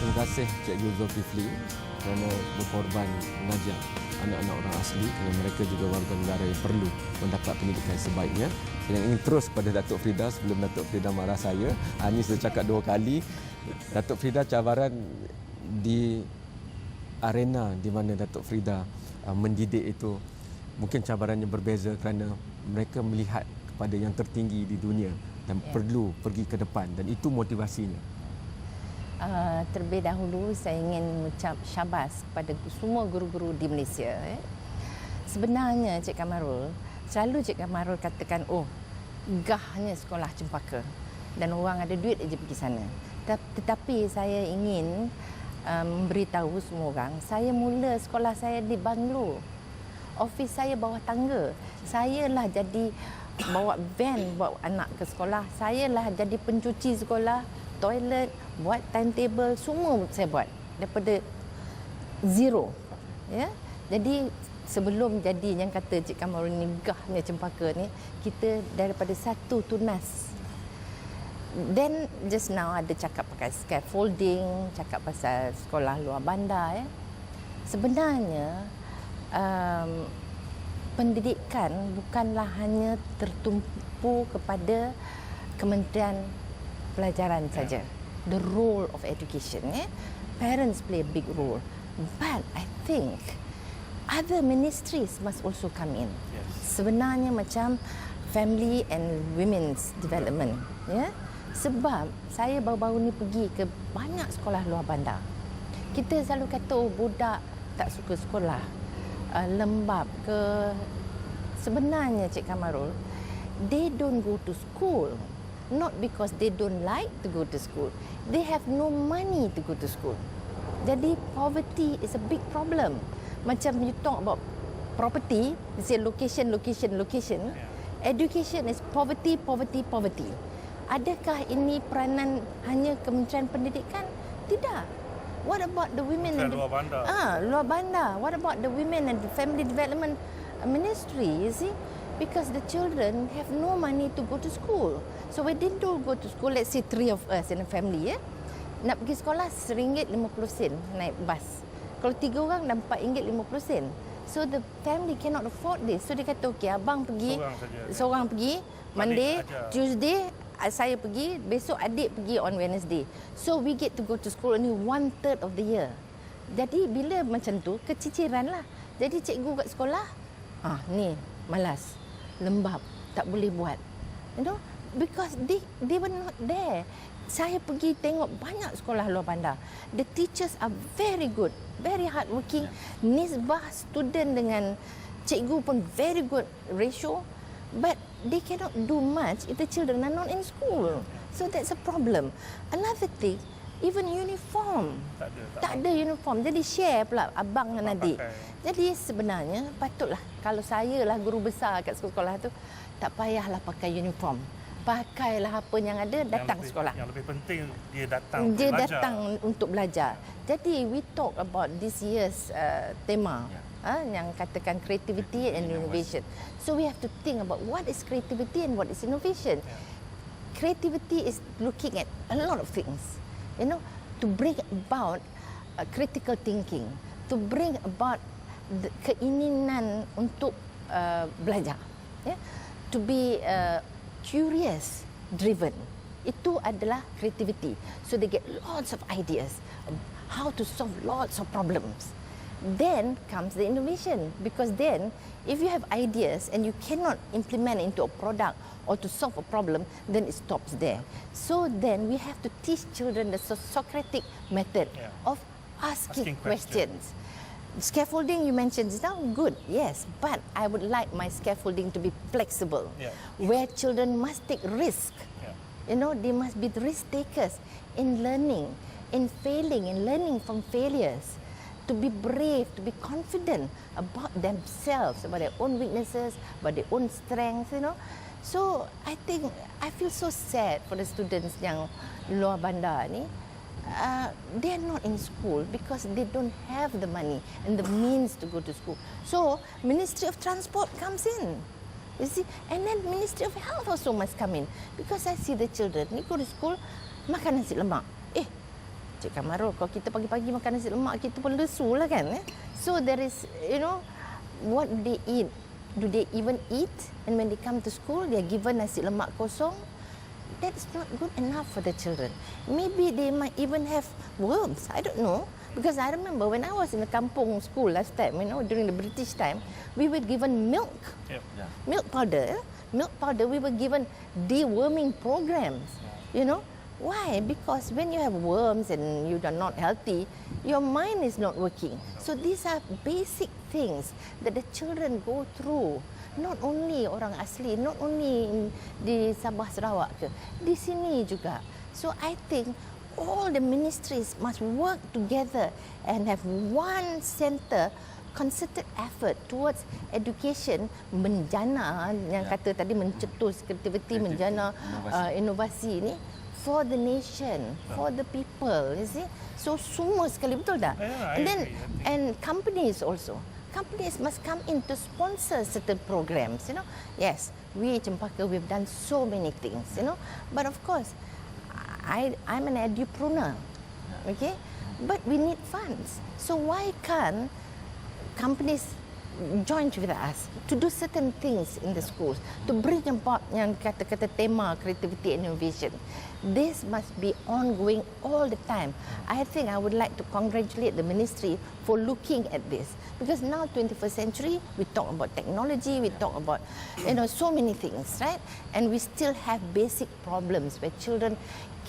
Terima kasih Cikgu Zulkifli kerana berkorban mengajar anak-anak orang asli kerana mereka juga warga negara yang perlu mendapat pendidikan yang sebaiknya. Saya ingin terus kepada Datuk Frida sebelum Datuk Frida marah saya. Ini sudah cakap 2 kali. Datuk Frida, cabaran di arena di mana Datuk Frida mendidik itu mungkin cabarannya berbeza kerana mereka melihat kepada yang tertinggi di dunia dan perlu pergi ke depan dan itu motivasinya. Terlebih dahulu saya ingin mengucap syabas kepada semua guru-guru di Malaysia. Sebenarnya Cik Kamarul, selalu Cik Kamarul katakan, oh, gahnya sekolah Cempaka dan orang ada duit aja pergi sana. Tetapi saya ingin memberitahu semua orang, saya mula sekolah saya di banglo. Office saya bawah tangga. Saya lah jadi bawa van bawa anak ke sekolah. Saya lah jadi pencuci sekolah, toilet, buat timetable, semua saya buat daripada zero. Ya. Jadi sebelum jadi yang kata Cik Kamarul ni gahnya Cempaka ni, kita daripada satu tunas. Then just now ada cakap pakai scaffolding, cakap pasal sekolah luar bandar. Ya. Sebenarnya pendidikan bukanlah hanya tertumpu kepada Kementerian Pelajaran saja. The role of education. Parents play a big role. But I think other ministries must also come in. Sebenarnya macam family and women's development. Sebab saya baru-baru ni pergi ke banyak sekolah luar bandar. Kita selalu kata, oh, budak tak suka sekolah, lembab ke. Sebenarnya Cik Kamarul, they don't go to school not because they don't like to go to school. They have no money to go to school. Jadi poverty is a big problem. Macam you talk about property, you say location. Education is poverty. Adakah ini peranan hanya Kementerian Pendidikan? Tidak. What about the women and luar bandar? Luar bandar. What about the women and the family development ministry? You see, because the children have no money to go to school. So when they don't go to school, let's say 3 of us in a family, nak pergi sekolah RM1.50 naik bas. Kalau 3 orang dah RM4.50. So the family cannot afford this. So dia kata, okey, abang pergi, seorang pergi, Monday, Tuesday, saya pergi, besok adik pergi on Wednesday. So we get to go to school only 1/3 of the year. Jadi bila macam tu, keciciran lah. Jadi cikgu kat sekolah, ni malas, lembab, tak boleh buat. You know, because they were not there. Saya pergi tengok banyak sekolah luar bandar. The teachers are very good, very hard working. Nisbah student dengan cikgu pun very good ratio. But they cannot do much if the children are not in school. So that's a problem. Another thing, even uniform. Tak ada uniform. Jadi share pula abang dengan adik. Jadi sebenarnya patutlah kalau saya lah guru besar kat sekolah tu, tak payahlah pakai uniform. Pakailah apa yang ada, datang sekolah. Yang lebih penting dia datang Dia belajar. datang untuk belajar. Jadi we talk about this year's tema. Yang katakan creativity and innovation. So we have to think about what is creativity and what is innovation. Creativity is looking at a lot of things, you know, to bring about critical thinking, to bring about the keinginan untuk belajar, to be curious, driven. Itu adalah creativity. So they get lots of ideas how to solve lots of problems. Then comes the innovation, because then if you have ideas and you cannot implement into a product or to solve a problem, then it stops there. So then we have to teach children the Socratic method of asking questions. Scaffolding you mentioned just now, good, yes, but I would like my scaffolding to be flexible, where children must take risk. You know, they must be the risk takers in learning, in failing, in learning from failures. To be brave, to be confident about themselves, about their own weaknesses, about their own strengths, you know. So I think I feel so sad for the students yang luar bandar ni. They are not in school because they don't have the money and the means to go to school. So Ministry of Transport comes in, you see, and then Ministry of Health also must come in, because I see the children ni go to school makan nasi lemak. Cik Kamarul, kalau kita pagi-pagi makan nasi lemak, kita pun lesu lah kan. So there is, what do they eat? Do they even eat? And when they come to school, they are given nasi lemak kosong. That's not good enough for the children. Maybe they might even have worms. I don't know. Because I remember when I was in the kampung school last time, during the British time, we were given milk. Yep. Milk powder. Milk powder, we were given deworming programs. Why? Because when you have worms and you are not healthy, your mind is not working. So these are basic things that the children go through. Not only orang asli, not only di Sabah Sarawak ke, di sini juga. So I think all the ministries must work together and have one center, concerted effort towards education, menjana yang kata tadi mencetus kreativiti, menjana inovasi ni for the nation, for the people, you see. So semua sekali, betul tak? Yeah, And then I agree. and companies also. Companies must come in to sponsor certain programs, Yes, we Cempaka, we've done so many things, But of course, I'm an edupreneur, okay? But we need funds. So why can't companies join with us to do certain things in the schools, to bring about yang kata-kata tema creativity and innovation. This must be ongoing all the time. I think I would like to congratulate the ministry for looking at this, because now 21st century we talk about technology, we talk about so many things, right? And we still have basic problems where children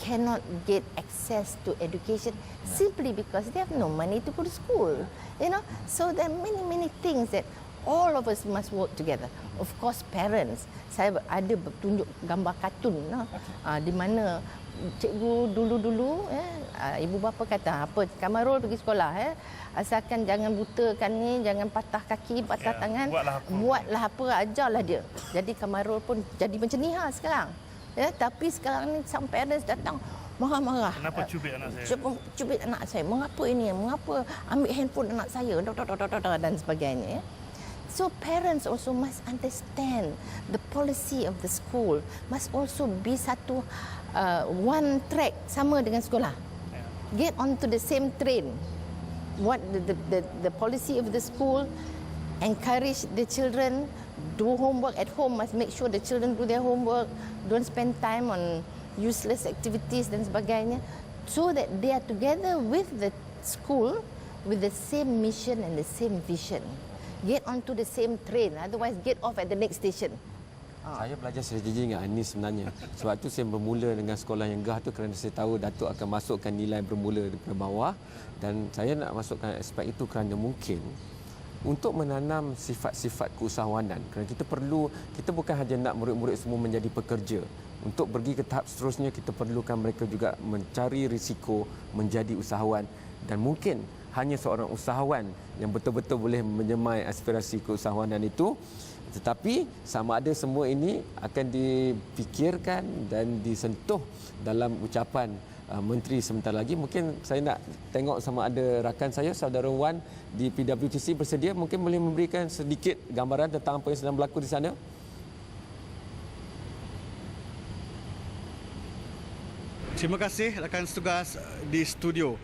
cannot get access to education simply because they have no money to go to school. So there are many things that all of us must work together. Of course, parents. Saya ada tunjuk gambar kartun di mana cikgu dulu-dulu ibu bapa kata apa, Kamarul pergi sekolah asalkan jangan butakan ni, jangan patah kaki, patah tangan, buatlah apa, ajarlah dia. Jadi Kamarul pun jadi macam ni sekarang. Tapi sekarang ni some parents datang marah-marah. Kenapa cubit anak saya? Cubit anak saya. Mengapa ini? Mengapa ambil handphone anak saya? Dan sebagainya. So parents also must understand the policy of the school. Must also be satu one track sama dengan sekolah. Get onto the same train. What the policy of the school, encourage the children, do homework at home, must make sure the children do their homework, don't spend time on useless activities dan sebagainya, so that they are together with the school with the same mission and the same vision. Get onto the same train, otherwise get off at the next station. Saya belajar strategi dengan Anis sebenarnya. Sebab tu saya bermula dengan sekolah yang gah tu kerana saya tahu Datuk akan masukkan nilai bermula daripada bawah, dan saya nak masukkan aspek itu kerana mungkin untuk menanam sifat-sifat keusahawanan. Kerana kita bukan hanya nak murid-murid semua menjadi pekerja. Untuk pergi ke tahap seterusnya, kita perlukan mereka juga mencari risiko menjadi usahawan, dan mungkin hanya seorang usahawan yang betul-betul boleh menyemai aspirasi keusahawanan itu. Tetapi sama ada semua ini akan dipikirkan dan disentuh dalam ucapan Menteri sebentar lagi. Mungkin saya nak tengok sama ada rakan saya, saudara Wan di PWTC bersedia, mungkin boleh memberikan sedikit gambaran tentang apa yang sedang berlaku di sana. Terima kasih rakan setugas di studio.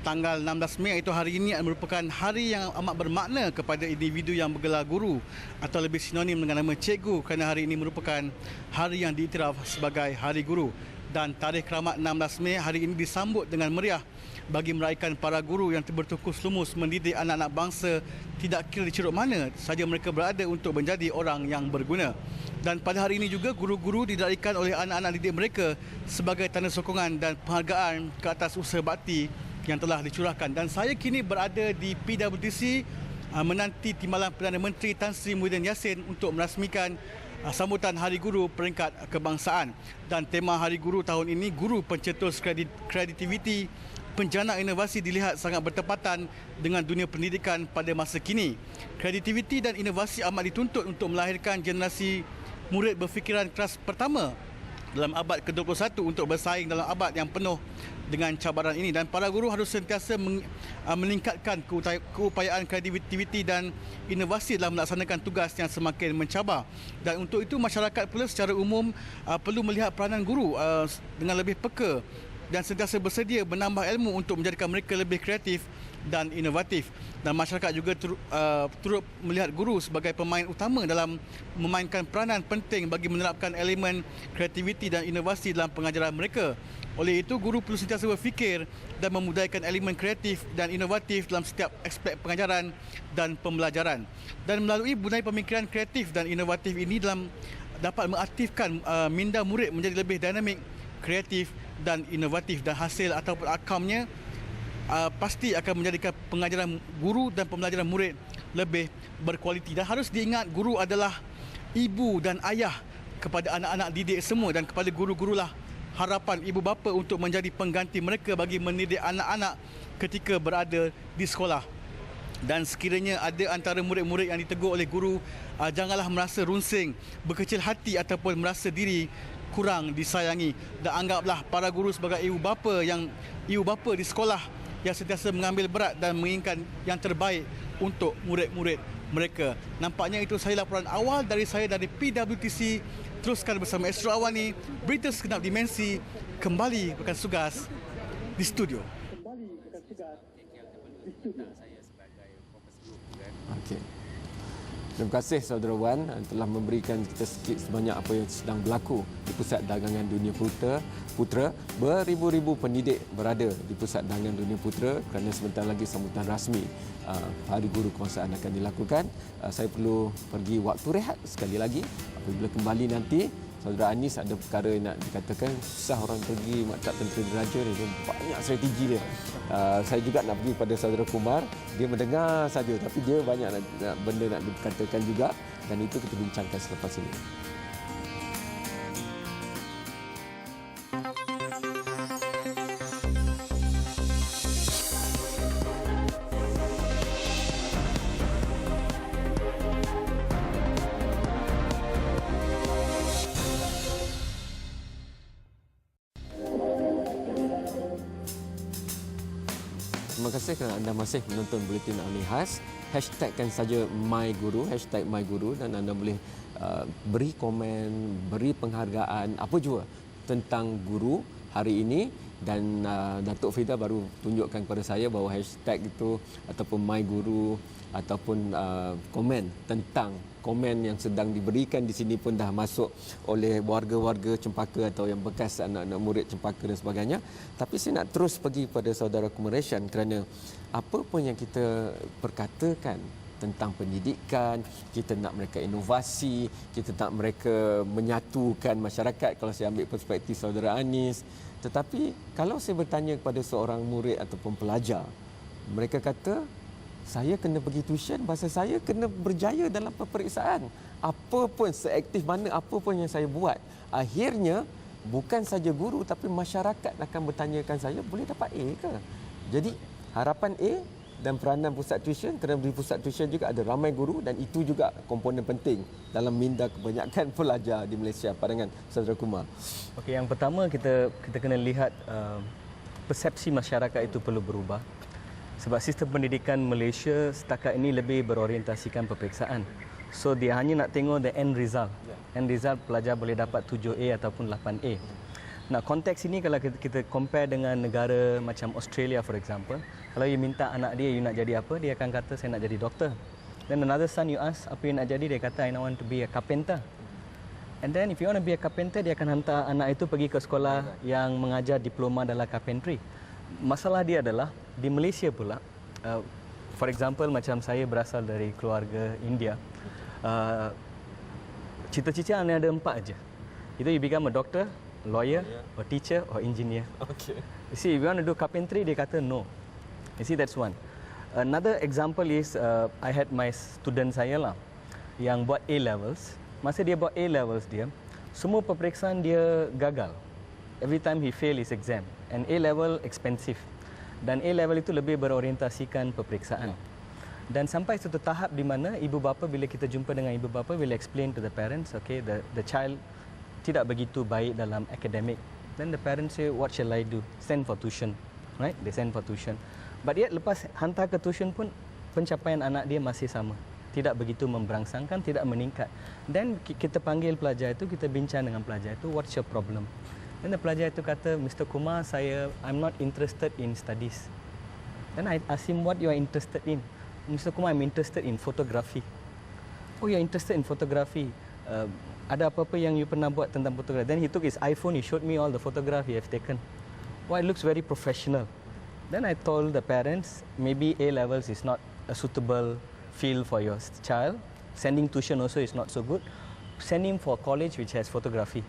Tanggal 16 Mei itu hari ini merupakan hari yang amat bermakna kepada individu yang bergelar guru atau lebih sinonim dengan nama cikgu, kerana hari ini merupakan hari yang diiktiraf sebagai Hari Guru. Dan tarikh keramat 16 Mei hari ini disambut dengan meriah bagi meraihkan para guru yang bertukus lumus mendidik anak-anak bangsa tidak kira di ceruk mana saja mereka berada untuk menjadi orang yang berguna. Dan pada hari ini juga guru-guru didarikan oleh anak-anak didik mereka sebagai tanda sokongan dan penghargaan ke atas usaha bakti yang telah dicurahkan. Dan saya kini berada di PWTC menanti timbalan Perdana Menteri Tan Sri Muhyiddin Yassin untuk merasmikan sambutan Hari Guru peringkat kebangsaan. Dan tema Hari Guru tahun ini, Guru Pencetus Kreativiti, Penjana Inovasi, dilihat sangat bertepatan dengan dunia pendidikan pada masa kini. Kreativiti dan inovasi amat dituntut untuk melahirkan generasi murid berfikiran keras pertama dalam abad ke-21 untuk bersaing dalam abad yang penuh dengan cabaran ini. Dan para guru harus sentiasa meningkatkan keupayaan kreativiti dan inovasi dalam melaksanakan tugas yang semakin mencabar. Dan untuk itu masyarakat pula secara umum perlu melihat peranan guru dengan lebih peka dan sentiasa bersedia menambah ilmu untuk menjadikan mereka lebih kreatif dan inovatif. Dan masyarakat juga turut melihat guru sebagai pemain utama dalam memainkan peranan penting bagi menerapkan elemen kreativiti dan inovasi dalam pengajaran mereka. Oleh itu, guru perlu sentiasa berfikir dan memudayakan elemen kreatif dan inovatif dalam setiap aspek pengajaran dan pembelajaran. Dan melalui budaya pemikiran kreatif dan inovatif ini dapat mengaktifkan minda murid menjadi lebih dinamik, kreatif dan inovatif, dan hasil ataupun outcome-nya pasti akan menjadikan pengajaran guru dan pembelajaran murid lebih berkualiti. Dan harus diingat, guru adalah ibu dan ayah kepada anak-anak didik semua, dan kepada guru-gurulah harapan ibu bapa untuk menjadi pengganti mereka bagi mendidik anak-anak ketika berada di sekolah. Dan sekiranya ada antara murid-murid yang ditegur oleh guru, janganlah merasa runsing, berkecil hati ataupun merasa diri kurang disayangi, dan anggaplah para guru sebagai ibu bapa di sekolah yang sentiasa mengambil berat dan menginginkan yang terbaik untuk murid-murid mereka. Nampaknya itu sahaja laporan awal dari saya dari PWTC. Teruskan bersama Astro Awani, berita segenap dimensi kembali berkas tugas di studio. Okey. Terima kasih Saudara Wan telah memberikan kita sikit sebanyak apa yang sedang berlaku di Pusat Dagangan Dunia Putera. Beribu-ribu pendidik berada di Pusat Dagangan Dunia Putera kerana sebentar lagi sambutan rasmi Hari Guru Kebangsaan akan dilakukan. Saya perlu pergi waktu rehat sekali lagi. Apabila kembali nanti, Saudara Anis ada perkara yang nak dikatakan, susah orang pergi Maktab Tentera Diraja ni, dia banyak strategi dia. Saya juga nak pergi pada Saudara Kumar, dia mendengar saja tapi dia banyak benda nak dikatakan juga, dan itu kita bincangkan selepas ini. Terima kasih kerana anda masih menonton Buletin Awani Khas. Hashtagkan saja MyGuru, hashtag MyGuru, dan anda boleh beri komen, beri penghargaan, apa jua tentang guru hari ini. Dan Datuk Frida baru tunjukkan kepada saya bahawa hashtag itu ataupun MyGuru ataupun komen tentang komen yang sedang diberikan di sini pun dah masuk oleh warga-warga Cempaka atau yang bekas anak-anak murid Cempaka dan sebagainya. Tapi saya nak terus pergi pada saudara Kumareshan kerana apa pun yang kita perkatakan tentang pendidikan, kita nak mereka inovasi, kita nak mereka menyatukan masyarakat kalau saya ambil perspektif saudara Anis. Tetapi kalau saya bertanya kepada seorang murid ataupun pelajar, mereka kata, saya kena pergi tuition, bahasa saya kena berjaya dalam peperiksaan. Apa pun, seaktif mana apa pun yang saya buat, akhirnya bukan saja guru tapi masyarakat akan bertanyakan saya, boleh dapat A ke? Jadi harapan A dan peranan pusat tuition, kerana di pusat tuition juga ada ramai guru, dan itu juga komponen penting dalam minda kebanyakan pelajar di Malaysia. Pandangan Saudara Kumar. Okey, yang pertama kita kena lihat persepsi masyarakat itu perlu berubah. Sebab sistem pendidikan Malaysia setakat ini lebih berorientasikan peperiksaan. So dia hanya nak tengok the end result. End result pelajar boleh dapat 7A ataupun 8A. Nah, konteks ini kalau kita compare dengan negara macam Australia for example, kalau you minta anak dia you nak jadi apa, dia akan kata saya nak jadi doktor. Then another son you ask apa you nak jadi, dia kata I want to be a carpenter. And then if you want to be a carpenter, dia akan hantar anak itu pergi ke sekolah yang mengajar diploma dalam carpentry. Masalah dia adalah di Malaysia pula, for example macam saya berasal dari keluarga India, cita-cita anda ada 4 aja. Either you become a doctor, lawyer, or teacher, or engineer. Okay. You see, if you want to do carpentry, dia kata no. You see, that's one. Another example is, I had my student saya lah, yang buat A-levels. Masa dia buat A-levels dia, semua peperiksaan dia gagal. Every time he fail his exam. And A-level expensive. Dan A-level itu lebih berorientasikan peperiksaan. Dan sampai satu tahap di mana ibu bapa, bila kita jumpa dengan ibu bapa, will explain to the parents, okay, the child tidak begitu baik dalam academic. Then the parents say, what shall I do? Send for tuition, right? They send for tuition. But yet lepas hantar ke tuition pun pencapaian anak dia masih sama. Tidak begitu memberangsangkan, tidak meningkat. Then kita panggil pelajar itu, kita bincang dengan pelajar itu, what's your problem? Then the pelajar itu kata, Mr. Kumar, I'm not interested in studies. Then I asked him, what you are interested in? Mr. Kumar, I'm interested in photography. Oh, you're interested in photography. Ada apa-apa yang you pernah buat tentang fotografi? Then he took his iPhone, he showed me all the photograph he has taken. Wow, it looks very professional. Then I told the parents, maybe A-levels is not a suitable field for your child. Sending tuition also is not so good. Send him for college which has photography.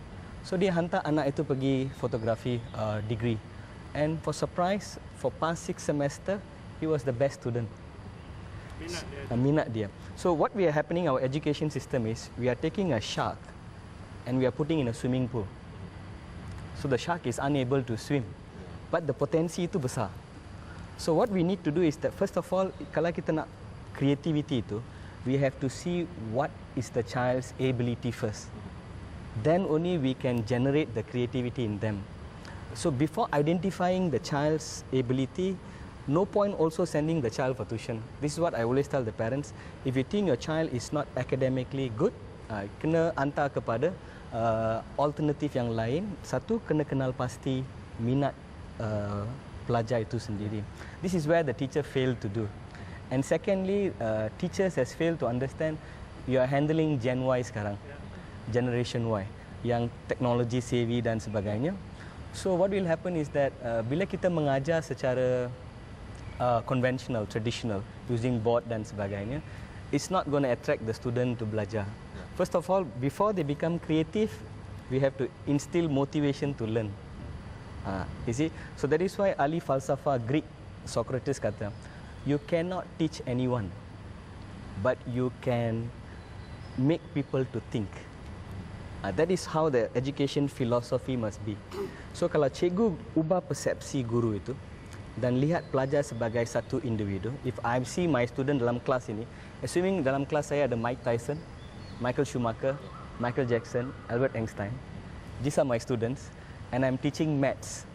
So dia hantar anak itu pergi fotografi degree. And for surprise, for past 6 semester, he was the best student. Minat dia. So what we are happening, our education system is, we are taking a shark and we are putting in a swimming pool. So the shark is unable to swim. But the potensi itu besar. So what we need to do is that first of all, kalau kita nak creativity itu, we have to see what is the child's ability first. Then only we can generate the creativity in them. So before identifying the child's ability, no point also sending the child for tuition. This is what I always tell the parents. If you think your child is not academically good, kena hantar kepada alternatif yang lain. Satu, kena kenal pasti minat pelajar itu sendiri. This is where the teacher failed to do. And secondly, teachers has failed to understand you are handling Gen Y sekarang, Generation Y, yang technology savvy dan sebagainya. So what will happen is that bila kita mengajar secara conventional, traditional, using board dan sebagainya, it's not going to attract the student to belajar. First of all, before they become creative, we have to instill motivation to learn. You see, so that is why ahli falsafah Greek Socrates kata, you cannot teach anyone, but you can make people to think. That is how the education philosophy must be. So kalau cikgu ubah persepsi guru itu dan lihat pelajar sebagai satu individu, if I see my student dalam kelas ini, assuming dalam kelas saya ada Mike Tyson, Michael Schumacher, Michael Jackson, Albert Einstein, these are my students, and I'm teaching maths.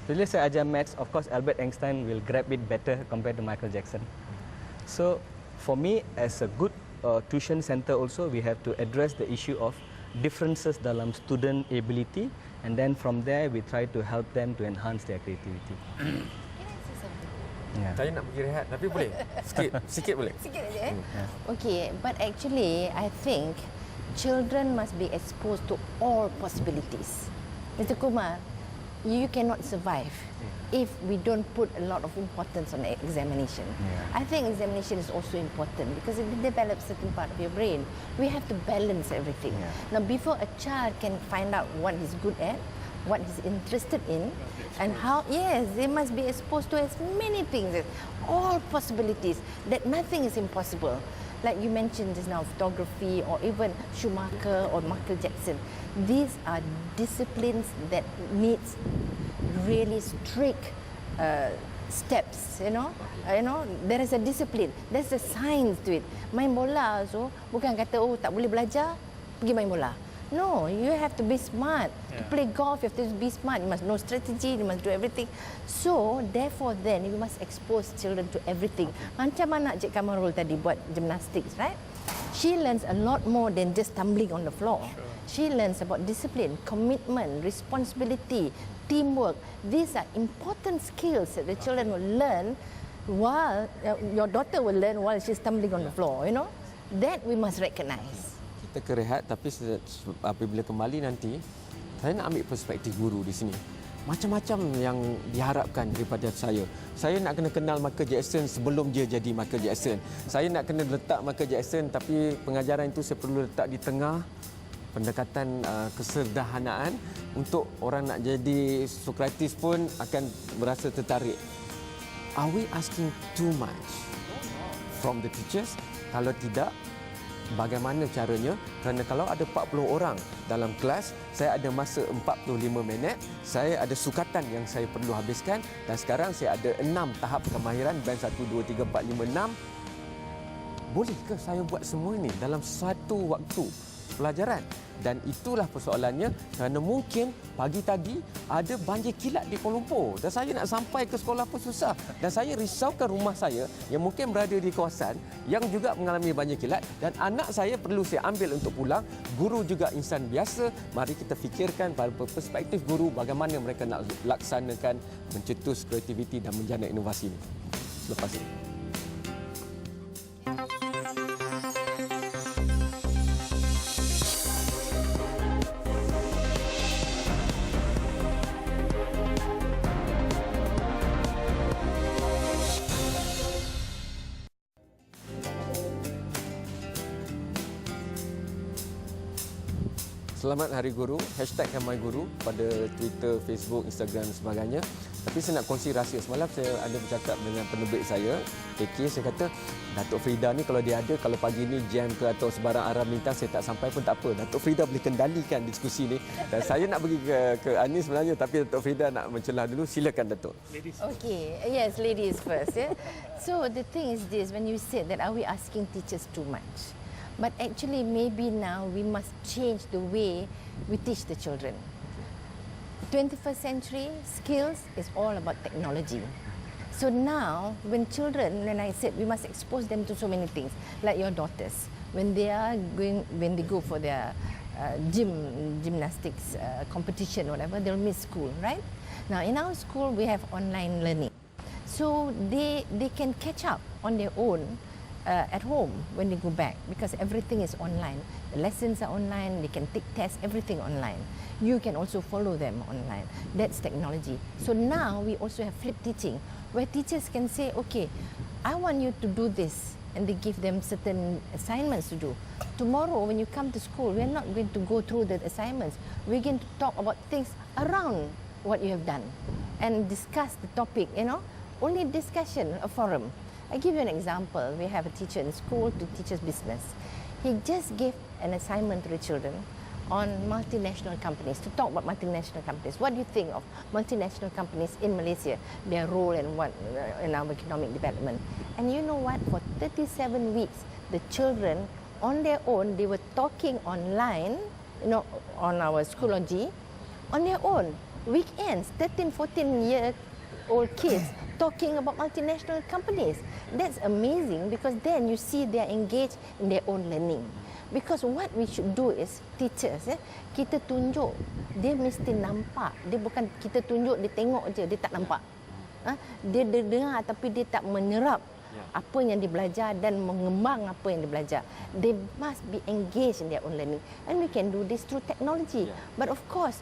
Bila saya ajar maths, of course Albert Einstein will grab it better compared to Michael Jackson. So for me, as a good tuition center also, we have to address the issue of differences dalam student ability, and then from there we try to help them to enhance their creativity. Yeah. Saya nak pergi rehat, tapi boleh? Sikit boleh? Sikit aja. Okay, but actually I think children must be exposed to all possibilities. Mr. Kumar, you cannot survive if we don't put a lot of importance on examination. I think examination is also important because it develops certain part of your brain. We have to balance everything. Now, before a child can find out what he's good at, what he's interested in, and how, yes, they must be exposed to as many things, all possibilities, that nothing is impossible. Like you mentioned just now, photography or even Schumacher or Michael Jackson. These are disciplines that needs really strict steps, you know, there is a discipline, there's a science to it. Main bola also, bukan kata, oh tak boleh belajar, pergi main bola. No, you have to be smart. To play golf, you have to be smart. You must know strategy, you must do everything. So, therefore then, you must expose children to everything. Macam mana Cik Kamarul tadi buat gymnastics, right? She learns a lot more than just tumbling on the floor. She learns about discipline, commitment, responsibility, teamwork. These are important skills that the children will learn while, your daughter will learn while she's tumbling on the floor, you know. That we must recognize. Kita ke rehat, tapi apabila kembali nanti, saya nak ambil perspektif guru di sini. Macam-macam yang diharapkan daripada saya. Saya nak kena kenal Michael Jackson sebelum dia jadi Michael Jackson. Saya nak kena letak Michael Jackson, tapi pengajaran itu saya perlu letak di tengah pendekatan kesederhanaan untuk orang nak jadi Socrates pun akan berasa tertarik. Are we asking too much from the teachers? Kalau tidak, bagaimana caranya? Kerana kalau ada 40 orang dalam kelas, saya ada masa 45 minit, saya ada sukatan yang saya perlu habiskan, dan sekarang saya ada 6 tahap kemahiran, band 1, 2, 3, 4, 5, 6. Bolehkah saya buat semua ini dalam satu waktu? pelajaran. Dan itulah persoalannya kerana mungkin pagi tadi ada banjir kilat di Kuala Lumpur dan saya nak sampai ke sekolah pun susah. Dan saya risaukan rumah saya yang mungkin berada di kawasan yang juga mengalami banjir kilat dan anak saya perlu saya ambil untuk pulang. Guru juga insan biasa. Mari kita fikirkan pada perspektif guru bagaimana mereka nak laksanakan mencetus kreativiti dan menjana inovasi ini. Selepas ini. Selamat Hari Guru, hashtagkan My Guru pada Twitter, Facebook, Instagram dan sebagainya. Tapi saya nak kongsi rahsia. Semalam saya ada bercakap dengan penerbit saya, KK, saya kata, Datuk Frida ni kalau dia ada, kalau pagi ni jam ke atau sebarang arah melintang saya tak sampai pun tak apa. Datuk Frida boleh kendalikan diskusi ni. Dan saya nak pergi ke Anis sebenarnya, tapi Datuk Frida nak mencelah dulu. Silakan Datuk. Okay, yes, ladies first. Yeah. So the thing is this, when you said that are we asking teachers too much? But actually maybe now we must change the way we teach the children. 21st century skills is all about technology. So now when children, and I said we must expose them to so many things, like your daughters, when they go for their gymnastics competition, whatever, they'll miss school, right? Now in our school we have online learning, so they can catch up on their own at home when they go back because everything is online. The lessons are online, they can take tests, everything online. You can also follow them online. That's technology. So now we also have flipped teaching where teachers can say, okay, I want you to do this, and they give them certain assignments to do. Tomorrow when you come to school, we're not going to go through the assignments. We're going to talk about things around what you have done and discuss the topic, only discussion, a forum. I give you an example. We have a teacher in school to teach us business. He just gave an assignment to the children on multinational companies, to talk about multinational companies. What do you think of multinational companies in Malaysia, their role and what in our economic development? And you know what? For 37 weeks, the children on their own, they were talking online, on our Schoology, on their own. Weekends, 13, 14-year-old kids talking about multinational companies. That's amazing because then you see they are engaged in their own learning. Because what we should do is teachers, kita tunjuk, dia mesti nampak. Dia bukan kita tunjuk, dia tengok je, dia tak nampak. Dia dengar tapi dia tak menyerap apa yang dia belajar dan mengembang apa yang dia belajar. They must be engaged in their own learning. And we can do this through technology. But of course,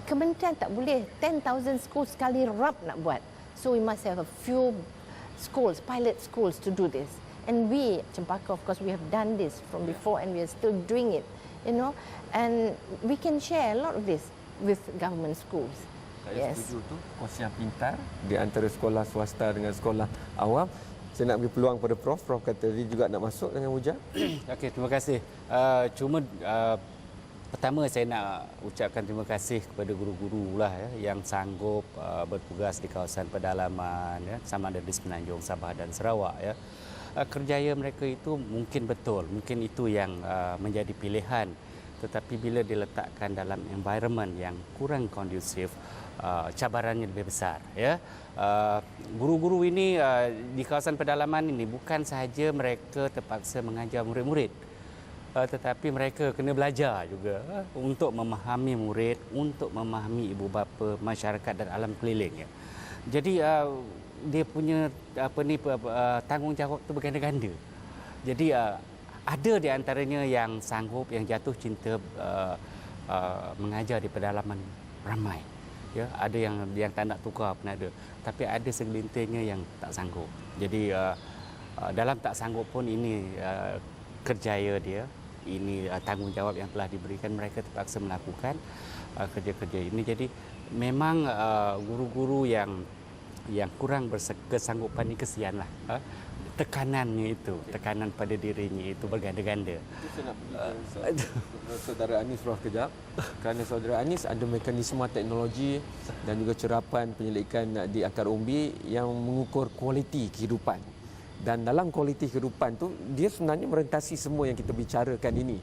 kementerian tak boleh 10,000 schools sekali rap nak buat. So we must have a few schools, pilot schools to do this. And we, Cempaka, of course, we have done this from before and we are still doing it, And we can share a lot of this with government schools. Saya setuju tu, kos yang pintar di antara sekolah swasta dengan sekolah awam. Saya nak beri peluang pada Prof. Prof kata dia juga nak masuk dengan hujah. Okey, terima kasih. Pertama saya nak ucapkan terima kasih kepada guru-guru lah yang sanggup bertugas di kawasan pedalaman sama ada di Semenanjung, Sabah dan Sarawak kerjaya mereka itu mungkin betul, mungkin itu yang menjadi pilihan, tetapi bila diletakkan dalam environment yang kurang kondusif, cabarannya lebih besar guru-guru ini di kawasan pedalaman ini bukan sahaja mereka terpaksa mengajar murid-murid, tetapi mereka kena belajar juga untuk memahami murid, untuk memahami ibu bapa, masyarakat dan alam keliling. Jadi dia punya tanggungjawab itu berganda-ganda. Jadi ada di antaranya yang sanggup, yang jatuh cinta mengajar di pedalaman ramai. Ada yang tak nak tukar pun ada, tapi ada segelintirnya yang tak sanggup. Jadi dalam tak sanggup pun ini kerjaya dia. Ini tanggungjawab yang telah diberikan, mereka terpaksa melakukan kerja-kerja ini. Jadi memang guru-guru yang kurang kesanggupan ini kesianlah. Tekanannya itu, tekanan pada dirinya itu berganda-ganda. Saya nak pergi ke saudara Anis Prof kejap. Kerana saudara Anis ada mekanisme teknologi dan juga cerapan penyelidikan di akar umbi yang mengukur kualiti kehidupan. Dan dalam kualiti kehidupan tu, dia sebenarnya merentasi semua yang kita bicarakan ini.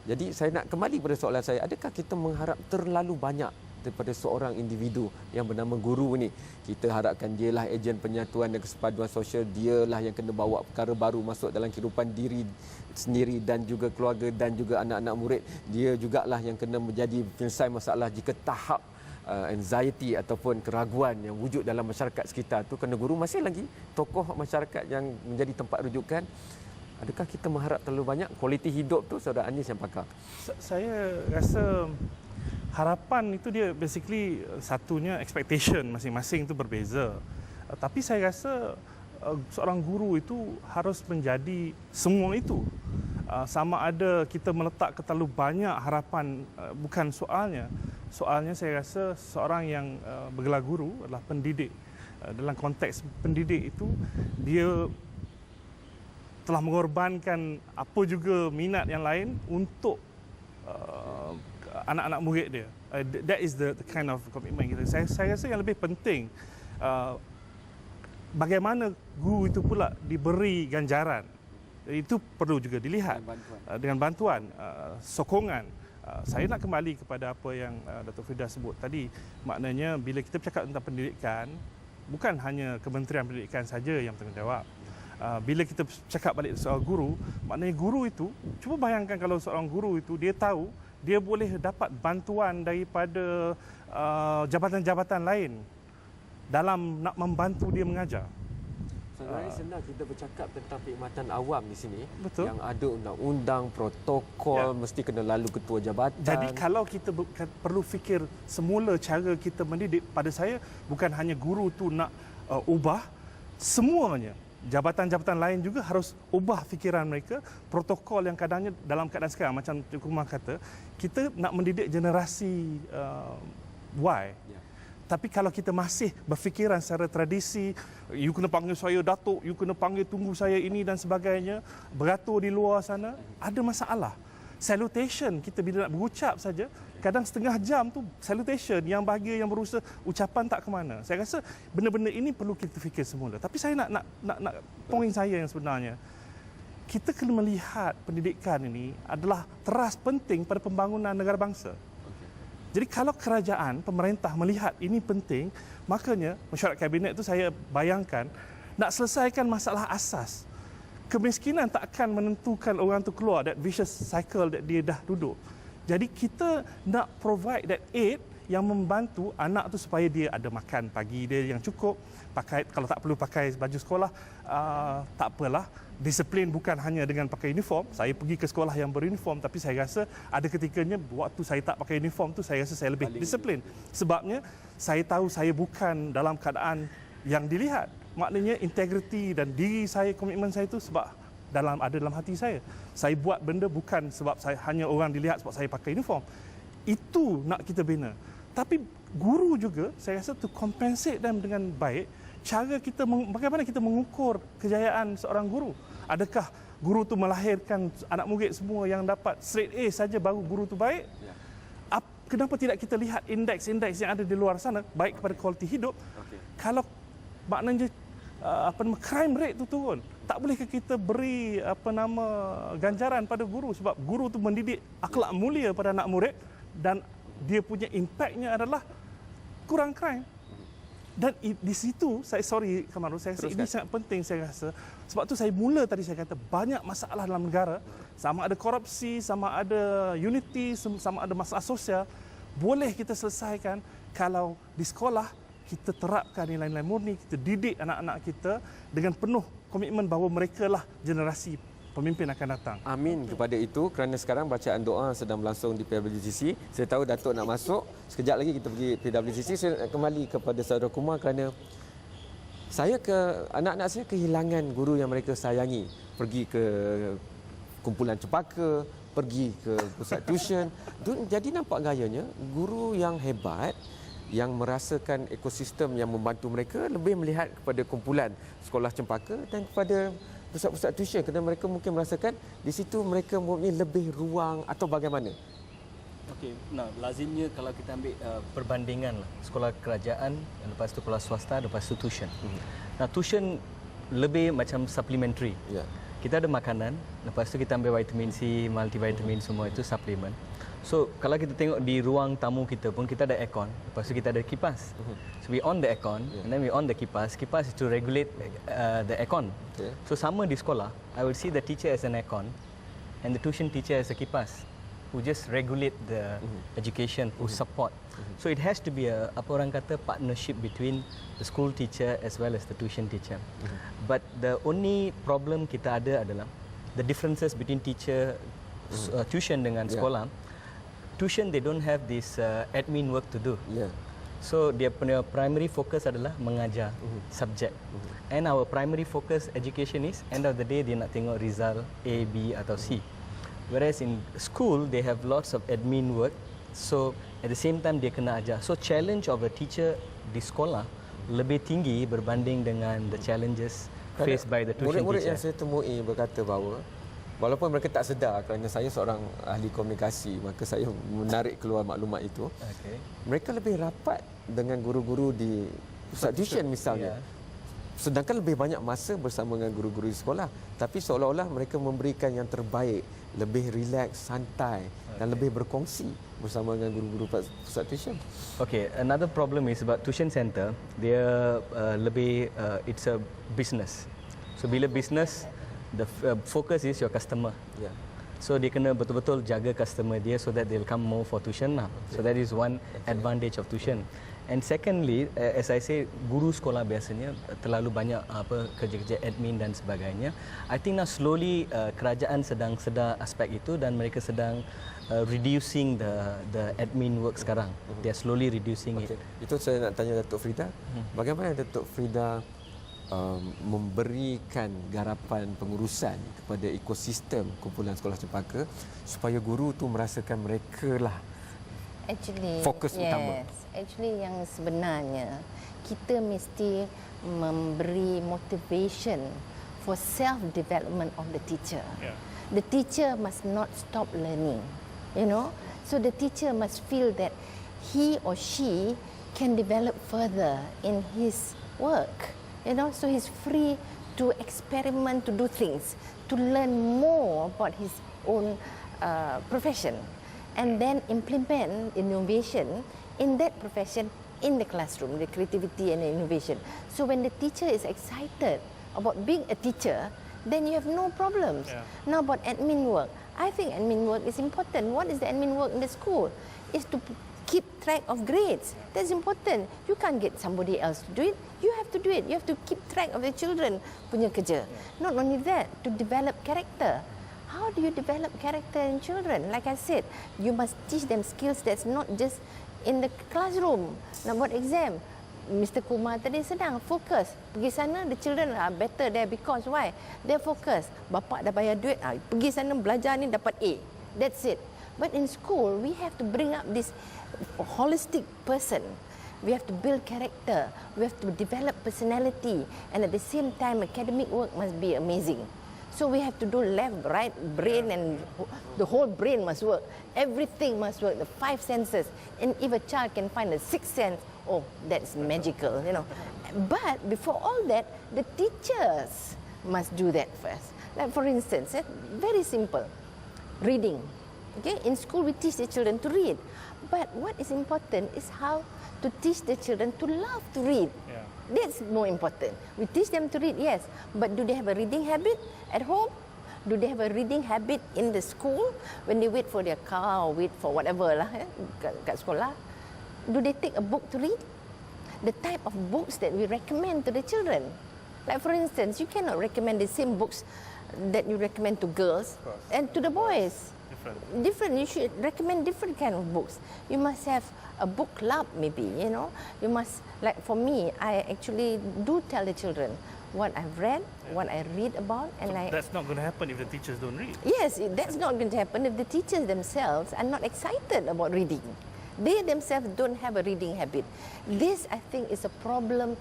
Jadi saya nak kembali pada soalan saya, adakah kita mengharap terlalu banyak daripada seorang individu yang bernama guru ni? Kita harapkan dialah ejen penyatuan dan kesepaduan sosial, dialah yang kena bawa perkara baru masuk dalam kehidupan diri sendiri dan juga keluarga dan juga anak-anak murid. Dia jugalah yang kena menjadi penyelesai masalah jika tahap anxiety ataupun keraguan yang wujud dalam masyarakat sekitar tu, kerana guru masih lagi tokoh masyarakat yang menjadi tempat rujukan. Adakah kita mengharap terlalu banyak? Kualiti hidup tu Saudara Anis yang pakar. Saya rasa harapan itu dia basically satunya expectation masing-masing itu berbeza. Tapi saya rasa seorang guru itu harus menjadi semua itu. Sama ada kita meletak terlalu banyak harapan, bukan soalnya. Soalnya saya rasa seorang yang bergelar guru adalah pendidik. Dalam konteks pendidik itu, dia telah mengorbankan apa juga minat yang lain untuk anak-anak murid dia. That is the kind of commitment kita. Saya rasa yang lebih penting, bagaimana guru itu pula diberi ganjaran. Itu perlu juga dilihat dengan bantuan, sokongan. Saya nak kembali kepada apa yang Datuk Frida sebut tadi. Maknanya bila kita bercakap tentang pendidikan, bukan hanya Kementerian Pendidikan saja yang bertanggungjawab. Bila kita cakap balik soal guru, maknanya guru itu, cuba bayangkan kalau seorang guru itu dia tahu dia boleh dapat bantuan daripada jabatan-jabatan lain dalam nak membantu dia mengajar. Sebenarnya senang kita bercakap tentang perkhidmatan awam di sini. Betul. Yang ada undang-undang, protokol, mesti kena lalu ketua jabatan. Jadi kalau kita perlu fikir semula cara kita mendidik, pada saya bukan hanya guru tu nak ubah, semuanya. Jabatan-jabatan lain juga harus ubah fikiran mereka. Protokol yang kadangnya dalam keadaan sekarang, macam Cik Kumar kata, kita nak mendidik generasi Y. Tapi kalau kita masih berfikiran secara tradisi, you kena panggil saya Datuk, you kena panggil tunggu saya ini dan sebagainya, beratur di luar sana, ada masalah. Salutation, kita bila nak berucap saja, kadang setengah jam tu salutation, yang bahagia, yang berusaha, ucapan tak ke mana. Saya rasa benda-benda ini perlu kita fikir semula. Tapi saya nak poin saya yang sebenarnya, kita kena melihat pendidikan ini adalah teras penting pada pembangunan negara bangsa. Jadi kalau kerajaan, pemerintah melihat ini penting, makanya mesyuarat kabinet itu saya bayangkan nak selesaikan masalah asas. Kemiskinan tak akan menentukan orang tu keluar that vicious cycle that dia dah duduk. Jadi kita nak provide that aid yang membantu anak tu supaya dia ada makan pagi dia yang cukup, pakai, kalau tak perlu pakai baju sekolah, tak apalah. Disiplin bukan hanya dengan pakai uniform. Saya pergi ke sekolah yang beruniform, tapi saya rasa ada ketikanya waktu saya tak pakai uniform tu, saya rasa saya lebih disiplin. Sebabnya saya tahu saya bukan dalam keadaan yang dilihat. Maknanya integriti dan diri saya, komitmen saya tu sebab ada dalam hati saya. Saya buat benda bukan sebab saya hanya orang dilihat sebab saya pakai uniform. Itu nak kita bina. Tapi guru juga saya rasa to compensate them dengan baik. Cara kita, bagaimana kita mengukur kejayaan seorang guru? Adakah guru tu melahirkan anak murid semua yang dapat straight A saja baru guru tu baik? Kenapa tidak kita lihat indeks-indeks yang ada di luar sana baik kepada kualiti hidup? Kalau maknanya crime rate tu turun, tak bolehkah kita beri ganjaran pada guru, sebab guru tu mendidik akhlak mulia pada anak murid dan dia punya impaknya adalah kurang crime. Dan di situ saya Kamarul, saya rasa ini sangat penting. Saya rasa sebab tu saya mula tadi saya kata banyak masalah dalam negara, sama ada korupsi, sama ada unity, sama ada masalah sosial, boleh kita selesaikan kalau di sekolah kita terapkan nilai-nilai murni, kita didik anak-anak kita dengan penuh komitmen bahawa mereka lah generasi pemimpin akan datang. Amin kepada itu, kerana sekarang bacaan doa sedang berlangsung di PWGC. Saya tahu Datuk nak masuk. Sekejap lagi kita pergi PWGC. Saya nak kembali kepada Saudara Kumar kerana anak-anak saya kehilangan guru yang mereka sayangi. Pergi ke kumpulan cempaka, pergi ke pusat tuition. Jadi nampak gayanya guru yang hebat, yang merasakan ekosistem yang membantu mereka, lebih melihat kepada kumpulan sekolah cempaka dan kepada pusat-pusat tuition, kerana mereka mungkin merasakan di situ mereka mempunyai lebih ruang atau bagaimana? Okey, lazimnya kalau kita ambil perbandingan lah, sekolah kerajaan, lepas tu sekolah swasta, lepas tu tuition. Tuition lebih macam supplementary. kita ada makanan, lepas tu kita ambil vitamin C, multivitamin, semua itu suplemen. So kalau kita tengok di ruang tamu kita pun kita ada aircon, lepas tu kita ada kipas. So we on the aircon and then we on the kipas. Kipas is to regulate the aircon. Okay. So sama di sekolah, I will see the teacher as an aircon and the tuition teacher as a kipas, who just regulate the education, who support. So it has to be a apa orang kata partnership between the school teacher as well as the tuition teacher. But the only problem kita ada adalah the differences between teacher tuition dengan sekolah. Tuition they don't have this admin work to do. Yeah. So dia punya primary focus adalah mengajar subjek. And our primary focus education is end of the day dia nak tengok result A, B atau C. Whereas in school they have lots of admin work. So at the same time dia kena ajar. So challenge of a teacher di sekolah lebih tinggi berbanding dengan the challenges faced by the tuition Murid-murid teacher. yang saya temui berkata bahawa walaupun mereka tak sedar kerana saya seorang ahli komunikasi, maka saya menarik keluar maklumat itu. Okay. Mereka lebih rapat dengan guru-guru di pusat tuition misalnya. Sedangkan lebih banyak masa bersama dengan guru-guru di sekolah. Tapi seolah-olah mereka memberikan yang terbaik, lebih rileks, santai dan lebih berkongsi bersama dengan guru-guru pusat tuition. Okay, another problem is about tuition center. Dia lebih it's a business. So bila business, the focus is your customer. Yeah. So dia kena betul-betul jaga customer dia so that they'll come more for tuition lah. So that is one advantage of tuition. And secondly, as I say, guru sekolah biasanya terlalu banyak apa kerja-kerja admin dan sebagainya. I think now slowly kerajaan sedang sedar aspek itu dan mereka sedang reducing the admin work sekarang. They are slowly reducing it. Itu saya nak tanya Datuk Frida. Bagaimana Datuk Frida memberikan garapan pengurusan kepada ekosistem kumpulan sekolah cempaka supaya guru tu merasakan mereka lah fokus utama. Actually yang sebenarnya kita mesti memberi motivation for self development of the teacher. The teacher must not stop learning, you know. So the teacher must feel that he or she can develop further in his work. You know, so he's free to experiment, to do things, to learn more about his own profession, and then implement innovation in that profession in the classroom, the creativity and the innovation. So when the teacher is excited about being a teacher, then you have no problems. Now about admin work, I think admin work is important. What is the admin work in the school? Is to keep track of grades. That's important. You can't get somebody else to do it. You have to do it. You have to keep track of the children punya kerja. Not only that, to develop character. How do you develop character in children? Like I said, you must teach them skills that's not just in the classroom. Nak buat exam, Mr. Kumar tadi sedang fokus. Pergi sana, the children are better there because why? They're focused. Bapak dah bayar duit, pergi sana belajar ni dapat A. That's it. But in school, we have to bring up this holistic person. We have to build character. We have to develop personality. And at the same time, academic work must be amazing. So we have to do left, right, brain, and the whole brain must work. Everything must work, the 5 senses. And if a child can find a 6th sense, oh, that's magical, you know. But before all that, the teachers must do that first. Like for instance, very simple, reading. Okay, in school we teach the children to read, but what is important is how to teach the children to love to read. That's more important. We teach them to read, yes, but do they have a reading habit at home? Do they have a reading habit in the school when they wait for their car or wait for whatever lah kat sekolah? Do they take a book to read? The type of books that we recommend to the children. Like for instance, you cannot recommend the same books that you recommend to girls and to the boys. Different. You should recommend different kind of books. You must have a book club maybe, you know. You must, like for me, I actually do tell the children what I've read, what I read about, and That's not going to happen if the teachers don't read. Yes, that's not going to happen if the teachers themselves are not excited about reading. They themselves don't have a reading habit. This, I think, is a problem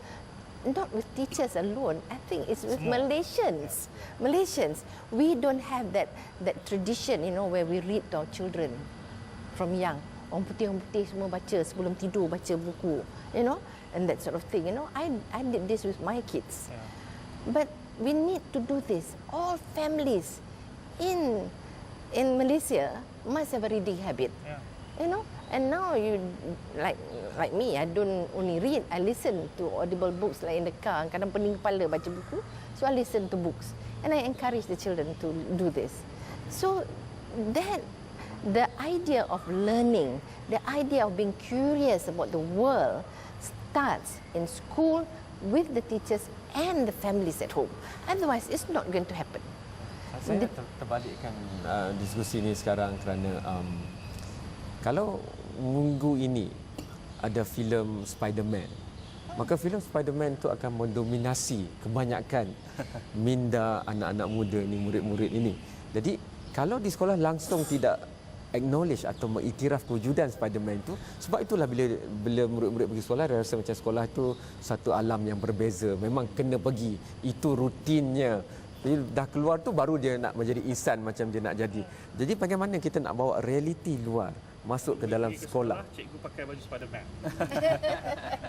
not with teachers alone. I think it's with Malaysians. Malaysians, we don't have that tradition, you know, where we read to our children from young. Orang putih semua baca sebelum tidur, baca buku, you know, and that sort of thing. You know, I did this with my kids. But we need to do this. All families in Malaysia must have a reading habit. You know, and now you like me, I don't only read, I listen to audible books like in the car. Kadang pening kepala baca buku, so I listen to books and I encourage the children to do this. So that the idea of learning, the idea of being curious about the world starts in school with the teachers and the families at home. Otherwise, it's not going to happen. Saya terbalikkan diskusi ini sekarang kerana kalau minggu ini ada filem Spider-Man, maka filem Spider-Man itu akan mendominasi kebanyakan minda anak-anak muda ni, murid-murid ini. Jadi kalau di sekolah langsung tidak acknowledge atau mengiktiraf kewujudan Spider-Man itu, sebab itulah bila murid-murid pergi sekolah, dia rasa macam sekolah itu satu alam yang berbeza. Memang kena pergi, itu rutinnya. Jadi dah keluar tu baru dia nak menjadi insan macam dia nak jadi. Jadi bagaimana kita nak bawa realiti luar masuk ke dalam sekolah? Cikgu pakai baju Spider-Man.